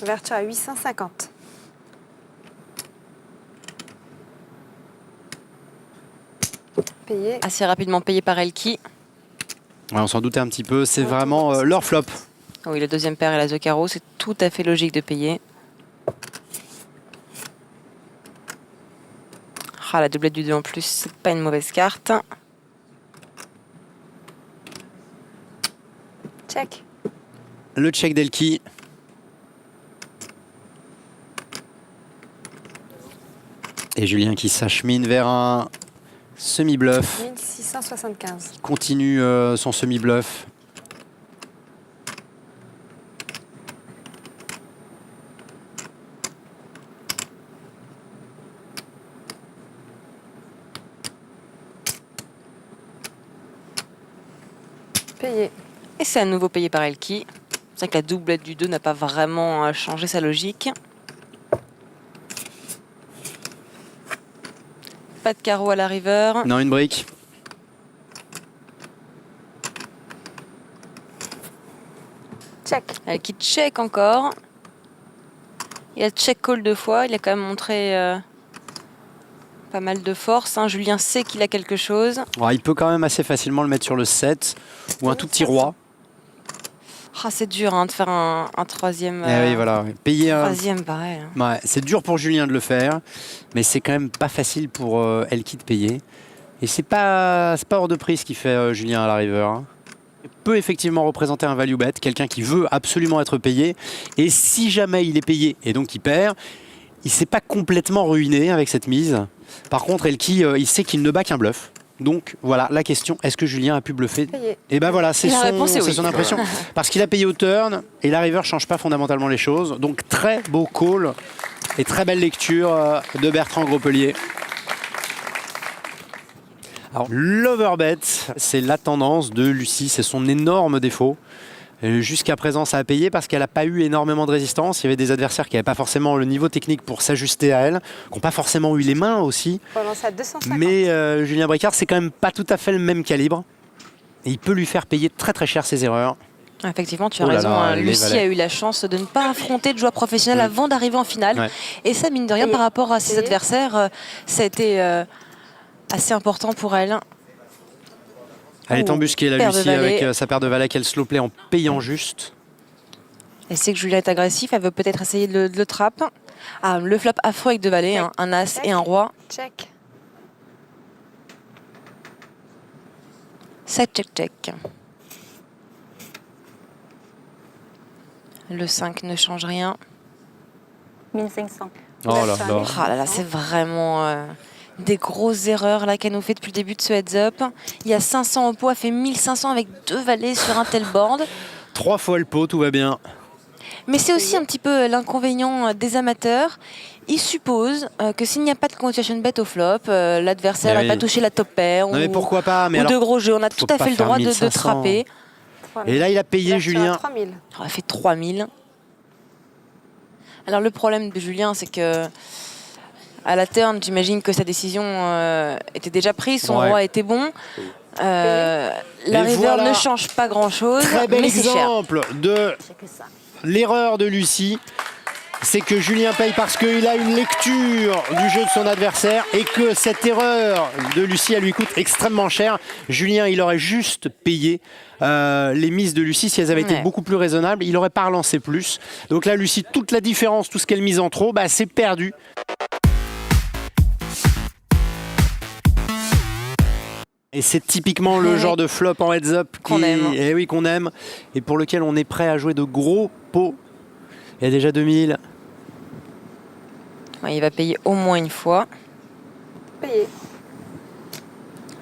Ouverture à 850. Payé. Assez rapidement payé par Elki. Ouais, on s'en doutait un petit peu, c'est vraiment leur flop. Ah oui, le deuxième paire et l'as de carreau, c'est tout à fait logique de payer. Ah, la doublette du 2 en plus, c'est pas une mauvaise carte. Check. Le check d'Elki. Et Julien qui s'achemine vers un semi-bluff. 1675. Il continue son semi-bluff. Payé. Et c'est à nouveau payé par Elki. C'est vrai que la doublette du 2 n'a pas vraiment changé sa logique. Pas de carreau à la river. Non, une brique. Check. Elki check encore. Il a check call 2 fois. Il a quand même montré pas mal de force. Hein. Julien sait qu'il a quelque chose. Ouais, il peut quand même assez facilement le mettre sur le 7 ou un tout petit roi. Ah, c'est dur de faire un troisième. Oui, voilà. Payer un. Troisième, pareil. Ouais, c'est dur pour Julien de le faire, mais c'est quand même pas facile pour Elki de payer. Et c'est pas hors de prix ce qu'il fait Julien à la river. Hein. Il peut effectivement représenter un value bet, quelqu'un qui veut absolument être payé. Et si jamais il est payé et donc il perd, il s'est pas complètement ruiné avec cette mise. Par contre, Elki, il sait qu'il ne bat qu'un bluff. Donc voilà la question, est-ce que Julien a pu bluffer? Et ben voilà, c'est son impression. Parce qu'il a payé au turn et la river ne change pas fondamentalement les choses. Donc très beau call et très belle lecture de Bertrand Gropelier. Alors l'overbet, c'est la tendance de Lucie, c'est son énorme défaut. Jusqu'à présent, ça a payé parce qu'elle n'a pas eu énormément de résistance. Il y avait des adversaires qui n'avaient pas forcément le niveau technique pour s'ajuster à elle, qui n'ont pas forcément eu les mains aussi. On va lancer à 250. Mais Julien Bricard, c'est quand même pas tout à fait le même calibre. Et il peut lui faire payer très très cher ses erreurs. Effectivement, tu as Oh là raison. là, Lucie a eu la chance de ne pas affronter de joueur professionnel avant d'arriver en finale. Ouais. Et ça, mine de rien, par rapport à ses adversaires, ça a été assez important pour elle. Elle est embusquée, la paire de Lucie, valets. avec sa paire de valets qu'elle slow play en payant juste. Elle sait que Julien est agressif, elle veut peut-être essayer de le trap. Ah, le flop affreux avec deux valets, hein, un as et un roi. Check. Ça check. Le 5 ne change rien. 1500. Oh là là. Ah là là, c'est vraiment des grosses erreurs là qu'elle nous fait depuis le début de ce heads-up. Il y a 500 au pot, elle fait 1500 avec deux valets sur un tel board. 3 fois le pot, tout va bien. Mais c'est aussi un petit peu l'inconvénient des amateurs. Ils supposent que s'il n'y a pas de continuation bet au flop, l'adversaire n'a pas touché la top pair Non mais pourquoi pas, mais ou alors, de gros jeux. On a tout à pas fait le faire droit de 1500. trapper. Et là, il a payé Julien. 3000. On a fait 3000. Alors le problème de Julien, c'est que à la turn, j'imagine que sa décision était déjà prise, son roi était bon. La river voilà. ne change pas grand-chose, Très bel mais c'est cher. exemple de l'erreur de Lucie. C'est que Julien paye parce qu'il a une lecture du jeu de son adversaire et que cette erreur de Lucie, elle lui coûte extrêmement cher. Julien, il aurait juste payé les mises de Lucie si elles avaient été beaucoup plus raisonnables. Il n'aurait pas relancé plus. Donc là, Lucie, toute la différence, tout ce qu'elle mise en trop, bah, c'est perdu. Et c'est typiquement le genre de flop en heads-up qu'on aime et pour lequel on est prêt à jouer de gros pots. Il y a déjà 2000. Ouais, il va payer au moins une fois. Payé.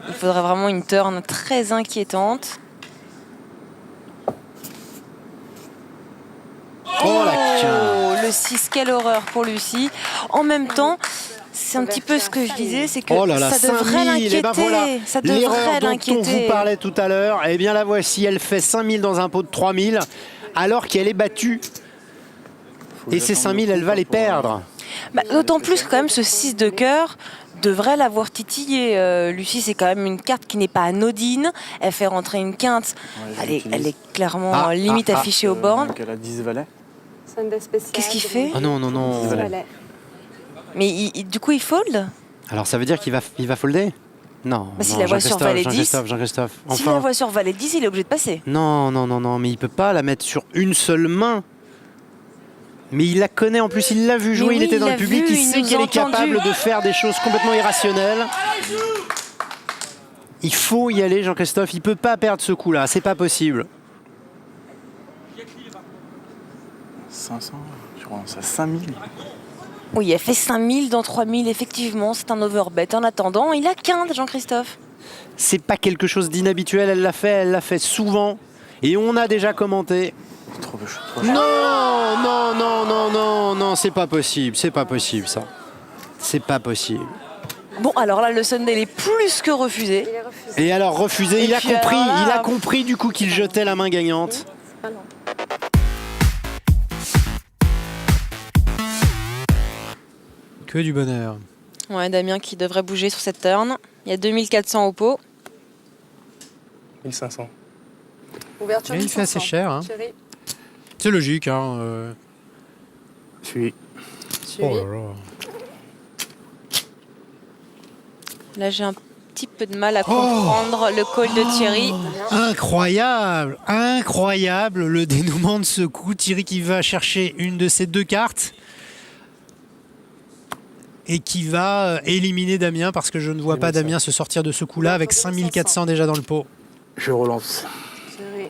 Il faudrait vraiment une turn très inquiétante. Oh la quinte. Le 6, quelle horreur pour Lucie. En même temps, c'est un petit peu ce que je disais, c'est que Oh là là, ça devrait 5000, et ben voilà, ça l'erreur devrait dont on l'inquiéter. vous parlait tout à l'heure, eh bien la voici, elle fait 5000 dans un pot de 3000, alors qu'elle est battue Et ces 5000, elle va les perdre. Bah, d'autant plus que quand même ce 6 de cœur devrait l'avoir titillé. Lucie, c'est quand même une carte qui n'est pas anodine. Elle fait rentrer une quinte. Elle est clairement limite affichée aux bornes. Elle a 10 valets. Sunday spécial. Qu'est-ce qu'il fait? Oh non, non, non. 10 valets. Mais du coup, il fold? Alors ça veut dire qu'il va folder? Non. Bah, s'il non, la voit sur valet 10. Jean-Christophe. S'il la voit sur valet 10, il est obligé de passer. Non, non, non, non, mais il peut pas la mettre sur une seule main. Mais il la connaît en plus, il l'a vu jouer, Mais il oui, était dans il le l'a public, vu, il il sait nous qu'elle a est capable entendu. de faire des choses complètement irrationnelles. Il faut y aller, Jean-Christophe, il peut pas perdre ce coup-là, c'est pas possible. 500, je relance à 5000. Oui, elle fait 5000 dans 3000, effectivement, c'est un overbet. En attendant, il a quinte, Jean-Christophe. C'est pas quelque chose d'inhabituel, elle l'a fait souvent. Et on a déjà commenté. Trop chaud. Non, non, non, non, non, non, c'est pas possible ça. C'est pas possible. Bon, alors là, le Sunday il est plus que refusé. Et alors refusé, Et il a puis compris, alors là- il a compris du coup qu'il jetait la main gagnante. Que du bonheur. Ouais, Damien qui devrait bouger sur cette turn. Il y a 2400 au pot. 1500. Ouverture Et il fait assez 1500. cher. Hein. Thierry, C'est logique. Hein, Suis. Thierry. Oh là là. Là, j'ai un petit peu de mal à comprendre le call de Thierry. Incroyable, incroyable le dénouement de ce coup. Thierry qui va chercher une de ces deux cartes et qui va éliminer Damien parce que je ne vois pas Damien se sortir de ce coup-là avec 5400 déjà dans le pot. Je relance. Thierry.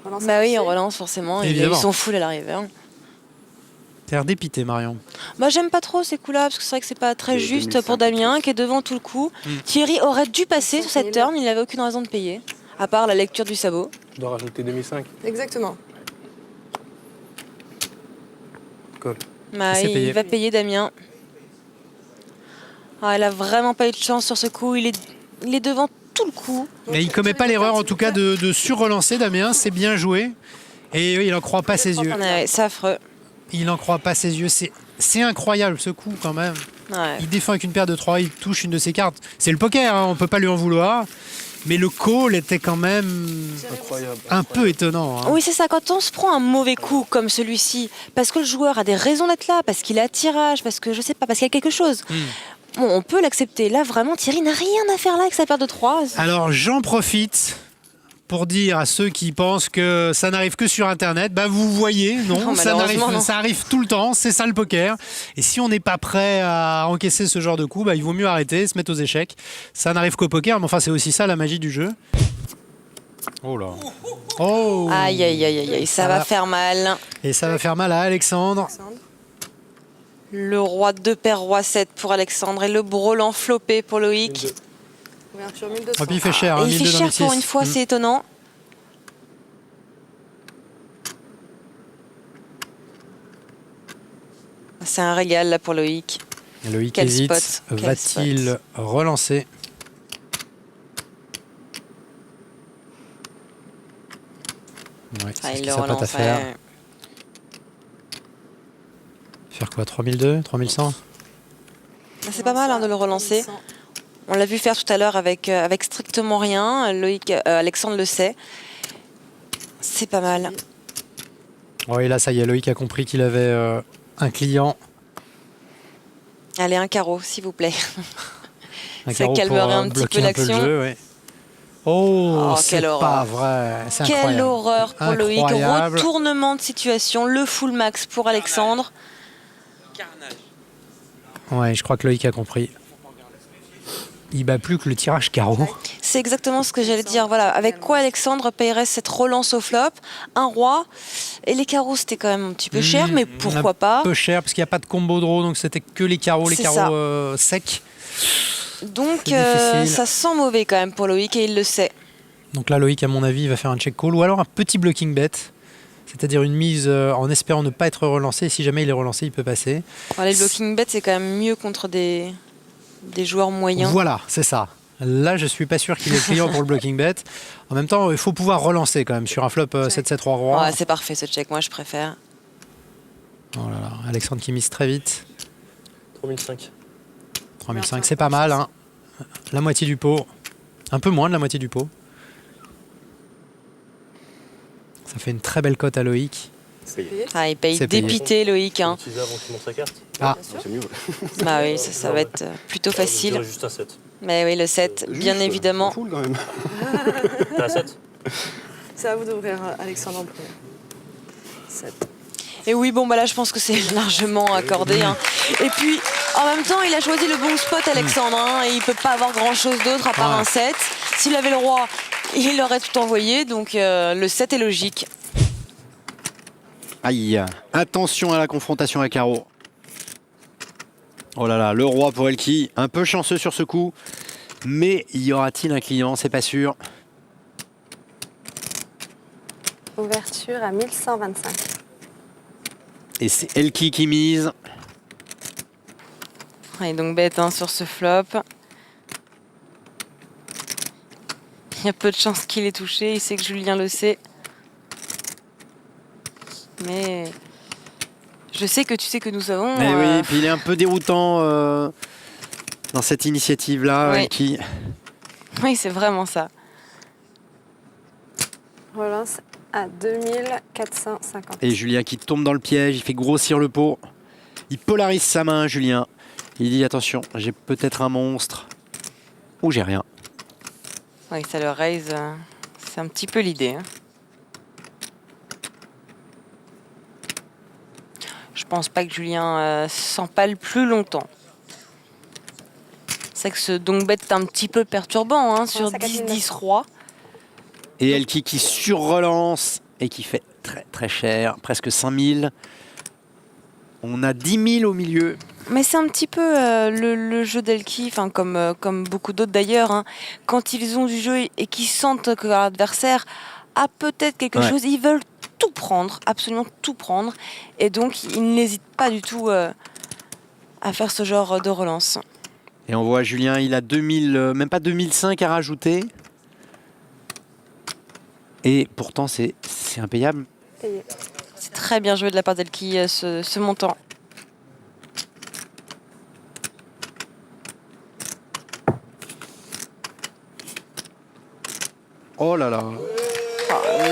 Relance Bah oui, à on Thierry. relance forcément. Il a eu Évidemment. son full à l'arrivée. Hein. T'as l'air dépité, Marion. Bah, j'aime pas trop ces coups-là parce que c'est vrai que c'est pas très juste pour Damien qui est devant tout le coup. Thierry aurait dû passer sur cette turn, il n'avait aucune raison de payer. À part la lecture du sabot. Je dois rajouter 2005. Exactement. Bah, C'est payé. il va payer Damien. Ah, elle a vraiment pas eu de chance sur ce coup. Il est devant tout le coup. Mais il commet pas l'erreur en tout cas de sur-relancer Damien, c'est bien joué. Et il n'en croit pas ses yeux. Ouais, c'est affreux. Il n'en croit pas ses yeux. C'est incroyable ce coup quand même. Ouais. Il défend avec une paire de 3, il touche une de ses cartes. C'est le poker, hein, on peut pas lui en vouloir. Mais le call était quand même un peu étonnant. Hein. Oui, c'est ça. Quand on se prend un mauvais coup comme celui-ci, parce que le joueur a des raisons d'être là, parce qu'il a tirage, parce que je sais pas, parce qu'il y a quelque chose. Bon, on peut l'accepter. Là, vraiment, Thierry n'a rien à faire là avec sa paire de 3. Alors j'en profite pour dire à ceux qui pensent que ça n'arrive que sur Internet, bah vous voyez, non, Non, malheureusement, non. ça arrive tout le temps, c'est ça le poker. Et si on n'est pas prêt à encaisser ce genre de coup, bah, il vaut mieux arrêter, se mettre aux échecs. Ça n'arrive qu'au poker, mais enfin c'est aussi ça la magie du jeu. Oh là. Oh. Aïe, aïe, aïe, aïe, aïe, ça va faire mal. Et ça va faire mal à Alexandre. Le roi 2 paire roi 7 pour Alexandre et le brelan flopé pour Loïc. Ouverture 1200. Et puis il fait cher, hein, Et il fait 1200 dans cher le 6. pour une fois, c'est étonnant. C'est un régal là pour Loïc. Loïc Quel hésite. spot, quel Va-t-il relancer? Ouais, c'est Ah, ce il qu'il le s'apprête à relance. faire. Ouais. Faire quoi, 3002, 3100? C'est pas mal hein, de le relancer. On l'a vu faire tout à l'heure avec strictement rien. Loïc, Alexandre le sait. C'est pas mal. Oui, là, ça y est, Loïc a compris qu'il avait un client. Allez, un carreau, s'il vous plaît. Un Ça carreau calmerait pour, un petit bloquer peu un peu le l'action. jeu, ouais. Oh, c'est quelle pas horreur. vrai. C'est Quelle incroyable. horreur pour Loïc. Incroyable. Retournement de situation, le full max pour Alexandre. Ouais, je crois que Loïc a compris. Il bat plus que le tirage carreau. C'est exactement ce que j'allais dire. Voilà, avec quoi Alexandre paierait cette relance au flop? Un roi. Et les carreaux, c'était quand même un petit peu cher, mais pourquoi pas? Un peu cher, parce qu'il n'y a pas de combo draw, donc c'était que les carreaux C'est ça. secs. Donc, C'est difficile. ça sent mauvais quand même pour Loïc et il le sait. Donc là, Loïc, à mon avis, va faire un check call ou alors un petit blocking bet. C'est-à-dire une mise en espérant ne pas être relancé. Et si jamais il est relancé, il peut passer. Enfin, les blocking bets, c'est quand même mieux contre des joueurs moyens. Voilà, c'est ça. Là, je suis pas sûr qu'il est client pour le blocking bet. En même temps, il faut pouvoir relancer quand même sur un flop 7-7 roi roi. Ouais, c'est parfait ce check, moi je préfère. Oh là là, Alexandre qui mise très vite. 3005. 3005, c'est pas mal, hein. La moitié du pot. Un peu moins de la moitié du pot. Ça fait une très belle cote à Loïc. Ah, il paye C'est payé. dépité, Loïc. Hein. Utiliser avant qu'il monte sa carte. Ah, C'est mieux. Bah oui, ça va être plutôt Je facile. dirais juste un 7. Mais oui, le 7, bien évidemment. Full quand même. T'as un 7? C'est à vous d'ouvrir, Alexandre, en premier. 7. Et oui, bon, bah là, je pense que c'est largement accordé. Hein. Et puis, en même temps, il a choisi le bon spot, Alexandre. Hein, et il peut pas avoir grand-chose d'autre à part un 7. S'il avait le roi, il aurait tout envoyé. Donc, le 7 est logique. Aïe, attention à la confrontation à carreau. Oh là là, le roi pour Elki, un peu chanceux sur ce coup. Mais y aura-t-il un client? C'est pas sûr. Ouverture à 1125. Et c'est Elki qui mise. Il est donc bête hein, sur ce flop. Il y a peu de chances qu'il ait touché. Il sait que Julien le sait. Mais je sais que tu sais que nous savons. Mais oui, puis il est un peu déroutant dans cette initiative-là, Oui. Elki. Oui, c'est vraiment ça. Relance à 2450. Et Julien qui tombe dans le piège, il fait grossir le pot. Il polarise sa main, Julien. Il dit attention, j'ai peut-être un monstre. Ou j'ai rien. Oui, ça le raise. C'est un petit peu l'idée. Hein. Je pense pas que Julien s'empale plus longtemps. C'est vrai que ce donc bête est un petit peu perturbant hein, sur 10-10 roi. Et Elki qui surrelance et qui fait très très cher, presque 5000. On a 10 000 au milieu. Mais c'est un petit peu le jeu d'Elki, comme beaucoup d'autres d'ailleurs. Hein. Quand ils ont du jeu et qu'ils sentent que leur adversaire a peut-être quelque chose, ils veulent tout prendre, absolument tout prendre. Et donc, ils n'hésitent pas du tout à faire ce genre de relance. Et on voit Julien, il a 2000, même pas 2005 à rajouter. Et pourtant, c'est impayable. Payé. C'est très bien joué de la part d'Elki, ce montant. Oh là là. Oh,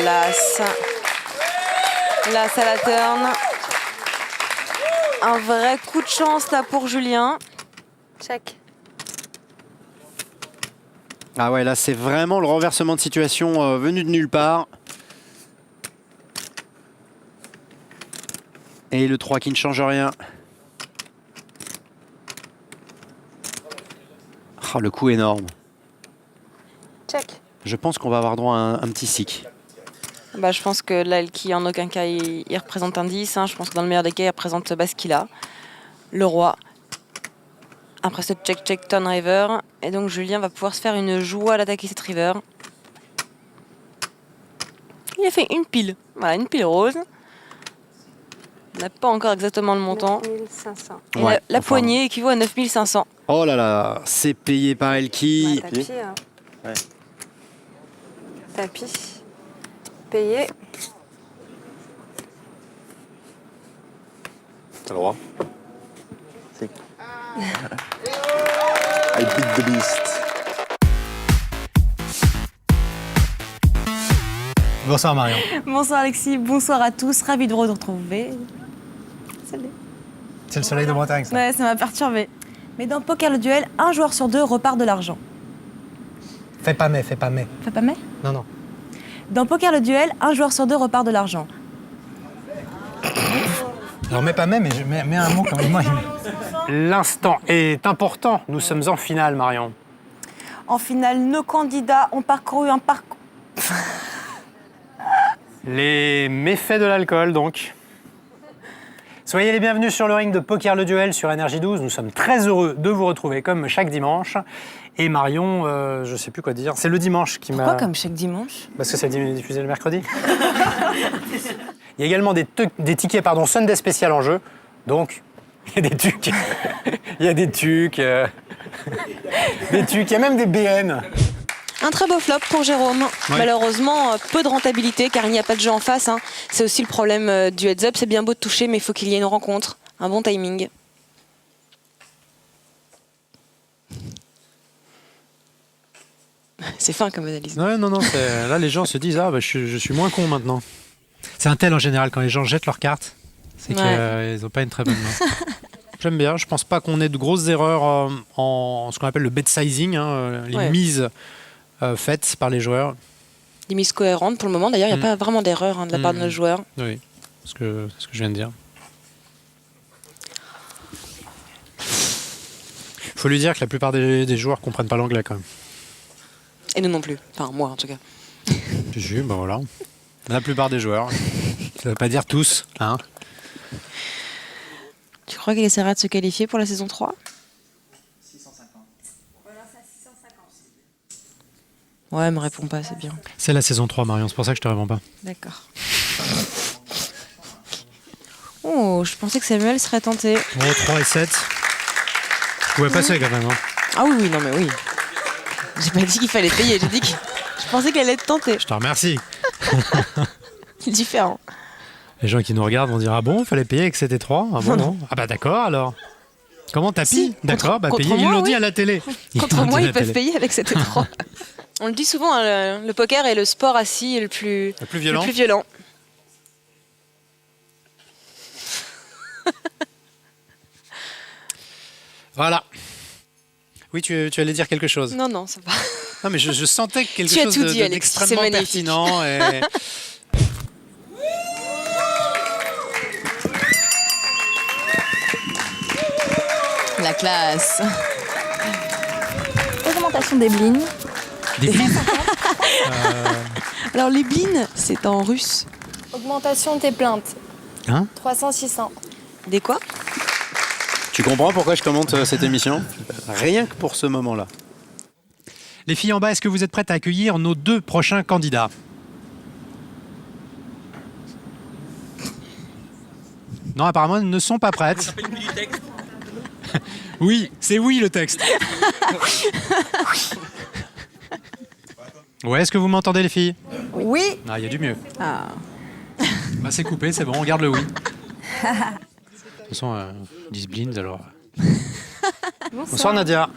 l'as à la turn. Un vrai coup de chance là pour Julien. Check. Ah ouais, là, c'est vraiment le renversement de situation venu de nulle part. Et le 3 qui ne change rien. Oh, le coup énorme. Check. Je pense qu'on va avoir droit à un petit sic. Bah, je pense que là, Elki, en aucun cas, il représente un 10. Hein. Je pense que dans le meilleur des cas, il représente ce qu'il a. Le roi. Après ce check-check turn river. Et donc, Julien va pouvoir se faire une joie à l'attaquer cette river. Il a fait une pile. Voilà, une pile rose. On n'a pas encore exactement le montant. 9500. Et la poignée équivaut à 9500. Oh là là, c'est payé par Elki. Bah, tapis. Hein. Ouais. Tapis. Payé. T'as le droit. C'est... I beat the beast. bonsoir Marion. Bonsoir Alexis, bonsoir à tous, ravi de vous retrouver. Salut. C'est le soleil de Bretagne, ça. Ouais, ça m'a perturbé. Mais dans Poker le duel, un joueur sur deux repart de l'argent. Fais pas mais, fais pas mais. Fais pas mais Non, non. Dans Poker le duel, un joueur sur deux repart de l'argent. Alors mets pas mais, mais mets un mot comme moi. L'instant est important. Nous sommes en finale, Marion. En finale, nos candidats ont parcouru un parcours. Les méfaits de l'alcool, donc. Soyez les bienvenus sur le ring de Poker le Duel sur Énergie 12. Nous sommes très heureux de vous retrouver comme chaque dimanche. Et Marion, je sais plus quoi dire. C'est le dimanche qui m'a... Pourquoi comme chaque dimanche? Parce que c'est diffusé le mercredi. Il y a également des tickets Sunday spécial en jeu. Donc, il y a des tucs. Il y a des tucs. Des tucs. Il y a même des BN. Un très beau flop pour Jérôme. Ouais. Malheureusement, peu de rentabilité car il n'y a pas de jeu en face. Hein. C'est aussi le problème du heads-up. C'est bien beau de toucher, mais il faut qu'il y ait une rencontre, un bon timing. C'est fin comme analyse. Ouais, non, là les gens se disent ah bah, je suis moins con maintenant. C'est un tel en général quand les gens jettent leurs cartes, c'est qu'ils n'ont pas une très bonne main. J'aime bien, je pense pas qu'on ait de grosses erreurs en ce qu'on appelle le bet sizing, hein, les mises faites par les joueurs. Des mises cohérentes pour le moment. D'ailleurs, il n'y a pas vraiment d'erreur de la part de nos joueurs. Oui, c'est ce que je viens de dire. Il faut lui dire que la plupart des joueurs comprennent pas l'anglais quand même. Et nous non plus. Enfin, moi en tout cas. Ben voilà. La plupart des joueurs. Ça ne veut pas dire tous, hein. Tu crois qu'il essaiera de se qualifier pour la saison 3 ? 650. Ouais, me réponds pas, c'est bien. C'est la saison 3, Marion, c'est pour ça que je te réponds pas. D'accord. Oh, je pensais que Samuel serait tenté. Oh, 3 et 7. Vous pouvez passer quand même. Hein. Ah oui, non mais oui. J'ai pas dit qu'il fallait payer, j'ai dit que je pensais qu'elle allait être tentée. Je te remercie. C'est différent. Les gens qui nous regardent vont dire ah bon, il fallait payer avec 7 et 3 Ah bon, non. Ah bah d'accord alors. Comment tapis Si, d'accord, bah payer. moi, Ils l'ont dit oui. à la télé. Contre moi, ils peuvent payer avec 7 et 3. On le dit souvent, hein, le poker est le sport assis le plus violent. Voilà. Oui, tu allais dire quelque chose. Non, ça va. Non, mais je sentais quelque Tu as chose tout dit, Alexis, c'est d'extrêmement magnifique. pertinent. Et... La classe. Augmentation des blins. Des blins Alors les blins, c'est en russe. Augmentation de tes plaintes. Hein 300-600. Des quoi? Tu comprends pourquoi je commente cette émission? Rien que pour ce moment-là. Les filles en bas, est-ce que vous êtes prêtes à accueillir nos 2 prochains candidats? Non, apparemment, elles ne sont pas prêtes. Oui, c'est oui le texte. Ouais, est-ce que vous m'entendez les filles? Oui. Ah, il y a du mieux. Ah. Bah c'est coupé, c'est bon, on garde le oui. De toute façon, 10 blinds alors. Bonsoir Nadia.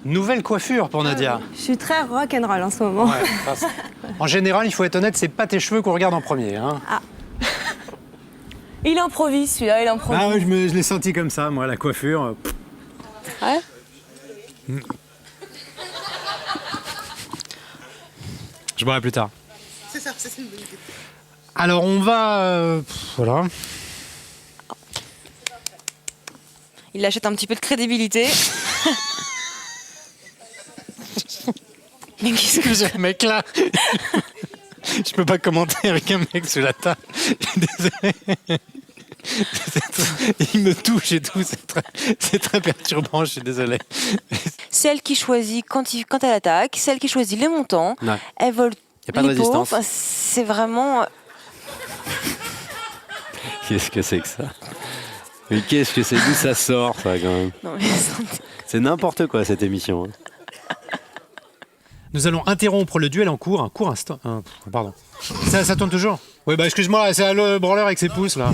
Nouvelle coiffure pour Nadia. Je suis très rock'n'roll en ce moment. Ouais, enfin, en général, il faut être honnête, c'est pas tes cheveux qu'on regarde en premier. Hein. Ah. Il improvise celui-là, il improvise. Ah ouais, je l'ai senti comme ça, moi, la coiffure. Ouais. Je boirai plus tard. C'est ça, c'est une bonne idée. Alors on va... voilà. Il achète un petit peu de crédibilité. Mais qu'est-ce que j'ai, mec là? Je peux pas commenter avec un mec sous la table. Désolé. Il me touche et tout, c'est très perturbant, je suis désolé. Celle qui choisit quand elle attaque, celle qui choisit les montants, Ouais. elle vole. Y a pas de les pots. résistance. Enfin, c'est vraiment. Qu'est-ce que c'est que ça? Mais qu'est-ce que c'est? D'où ça sort, ça, quand même? Non, mais... C'est n'importe quoi, cette émission. Nous allons interrompre le duel en cours. Un court instant. Pardon. Ça tourne toujours? Oui, bah excuse-moi, c'est le branleur avec ses pouces, là.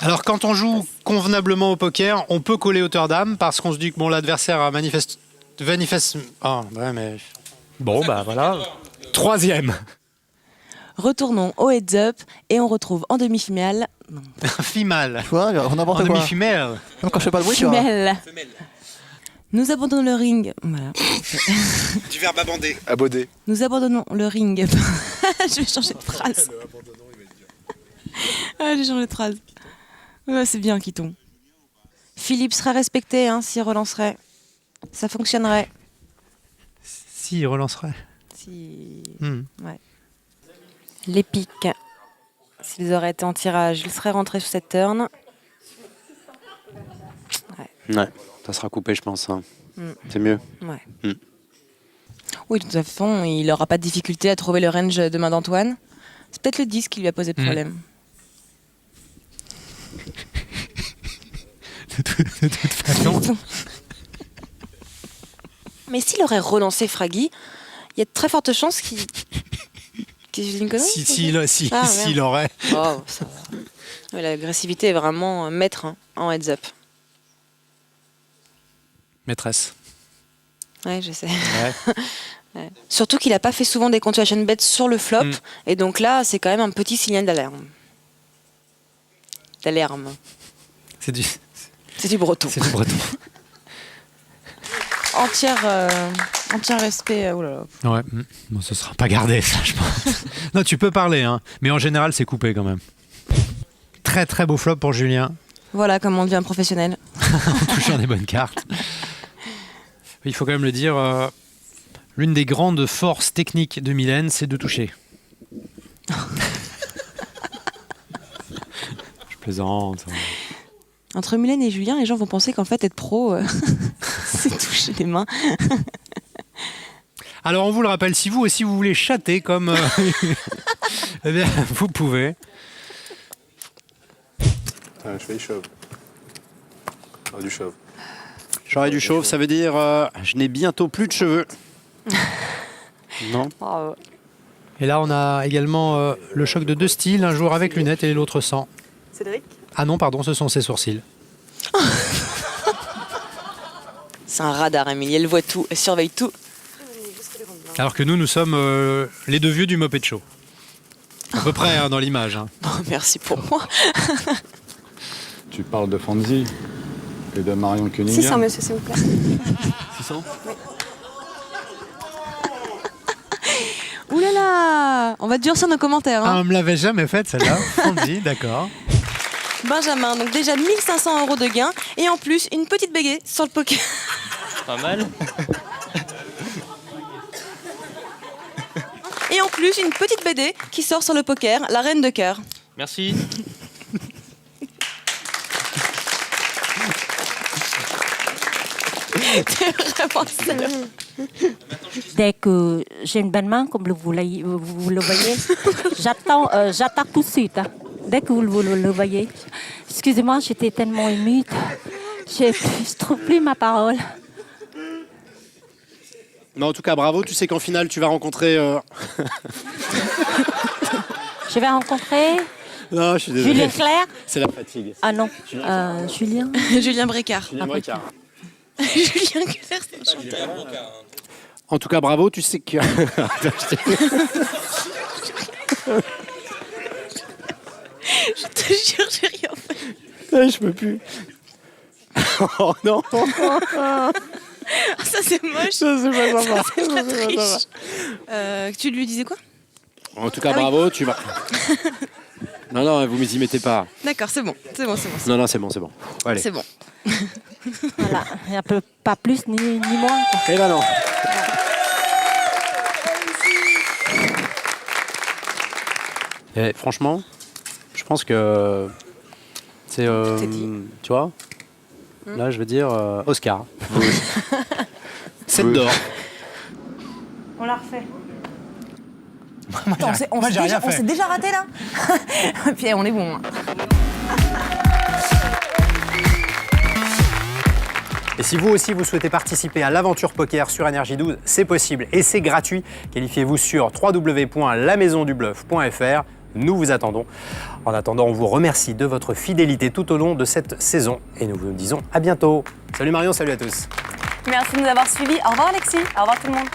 Alors, quand on joue convenablement au poker, on peut coller hauteur d'âme parce qu'on se dit que bon, l'adversaire a manifeste. Ah, ouais, mais. Bon, bah voilà. 3e. Retournons au heads up et on retrouve en demi-finale. Fimal. Tu vois, n'importe En quoi. demi-femelle. Même quand je fais pas le bruit, tu vois. Femelle. Nous abandonnons le ring. Voilà. Du verbe abander. Abodé. Nous abandonnons le ring. Je vais changer de phrase. Ah, j'ai changé de phrase. Ouais, c'est bien, Kiton. Philippe serait respecté s'il relancerait. Ça fonctionnerait. Si, il relancerait. Si... Ouais. Les piques, s'ils auraient été en tirage, ils seraient rentrés sur cette turn. Ouais, ça sera coupé, je pense. Hein. C'est mieux. Ouais. Oui, de toute façon, il n'aura pas de difficulté à trouver le range de main d'Antoine. C'est peut-être le 10 qui lui a posé problème. De toute façon. Mais s'il aurait relancé Fraggy, il y a de très fortes chances qu'il... que je dis une connerie, S'il aurait. Oh, ça va. Ouais, l'agressivité est vraiment maître en heads up. Maîtresse. Ouais, je sais. Ouais. Ouais. Surtout qu'il n'a pas fait souvent des continuation bets sur le flop. Et donc là, c'est quand même un petit signal d'alarme. D'alarme. C'est du breton. C'est du breton. Entier respect. Oh là là. Ouais, bon, ce sera pas gardé, ça, je pense. Non, tu peux parler, hein. Mais en général, c'est coupé quand même. Très, très beau flop pour Julien. Voilà comment on devient professionnel. En touchant des bonnes cartes. Il faut quand même le dire, l'une des grandes forces techniques de Mylène, c'est de toucher. Je plaisante. Entre Mylène et Julien, les gens vont penser qu'en fait, être pro, c'est toucher les mains. Alors, on vous le rappelle, si vous aussi vous voulez chatter comme... eh bien, vous pouvez. Je fais chauve. Du chauve. J'aurais du chauve, ça veut dire je n'ai bientôt plus de cheveux. Non. Et là, on a également le choc de deux styles, un joueur avec lunettes et l'autre sans. Cédric? Ah non, pardon, ce sont ses sourcils. C'est un radar, Émilie. Elle voit tout, elle surveille tout. Alors que nous sommes les deux vieux du Moped Show. À peu près hein, dans l'image. Hein. Oh, merci pour moi. Tu parles de Fonzie et de Marion Cunningham. 600, monsieur, s'il vous plaît. 600 Oui. Ouh là là, on va durcir nos commentaires. Ah, on me l'avait jamais faite celle-là. Fonzie, d'accord. Benjamin, donc déjà 1 500 € de gain et en plus une petite bégaye sur le poker. Pas mal. Et en plus une petite BD qui sort sur le poker, la reine de cœur. Merci. Dès que j'ai une belle main, comme vous le voyez, j'attends tout de suite. Hein. Dès que vous le voyez. Excusez-moi, j'étais tellement émue. Je ne trouve plus ma parole. Mais en tout cas, bravo. Tu sais qu'en finale, tu vas rencontrer... Je vais rencontrer Non, je suis désolé. Julien Clerc. C'est la fatigue. Ah non, Julien. Julien Brécard. Julien Brécard. Julien Clerc, c'est un chanteur. En tout cas, bravo. Tu sais que... Je te jure, j'ai rien fait. Je peux plus. Oh non. Ça c'est moche. Ça c'est pas sympa. Ça, c'est pas triche. Tu lui disais quoi? En tout cas, bravo. Tu vas... Non, vous m'y mettez pas. D'accord, c'est bon. Non, c'est bon. Allez. C'est bon. Voilà, un peu pas plus ni moins. Eh ben non. Et franchement, je pense que c'est, tu vois, là je veux dire Oscar. 7 d'or. On l'a refait. On s'est déjà raté là. Puis on est bon. Hein. Et si vous aussi vous souhaitez participer à l'aventure poker sur Énergie 12, c'est possible et c'est gratuit. Qualifiez-vous sur www.lamaisondubluff.fr. Nous vous attendons. En attendant, on vous remercie de votre fidélité tout au long de cette saison et nous vous disons à bientôt. Salut Marion, salut à tous. Merci de nous avoir suivis. Au revoir Alexis. Au revoir tout le monde.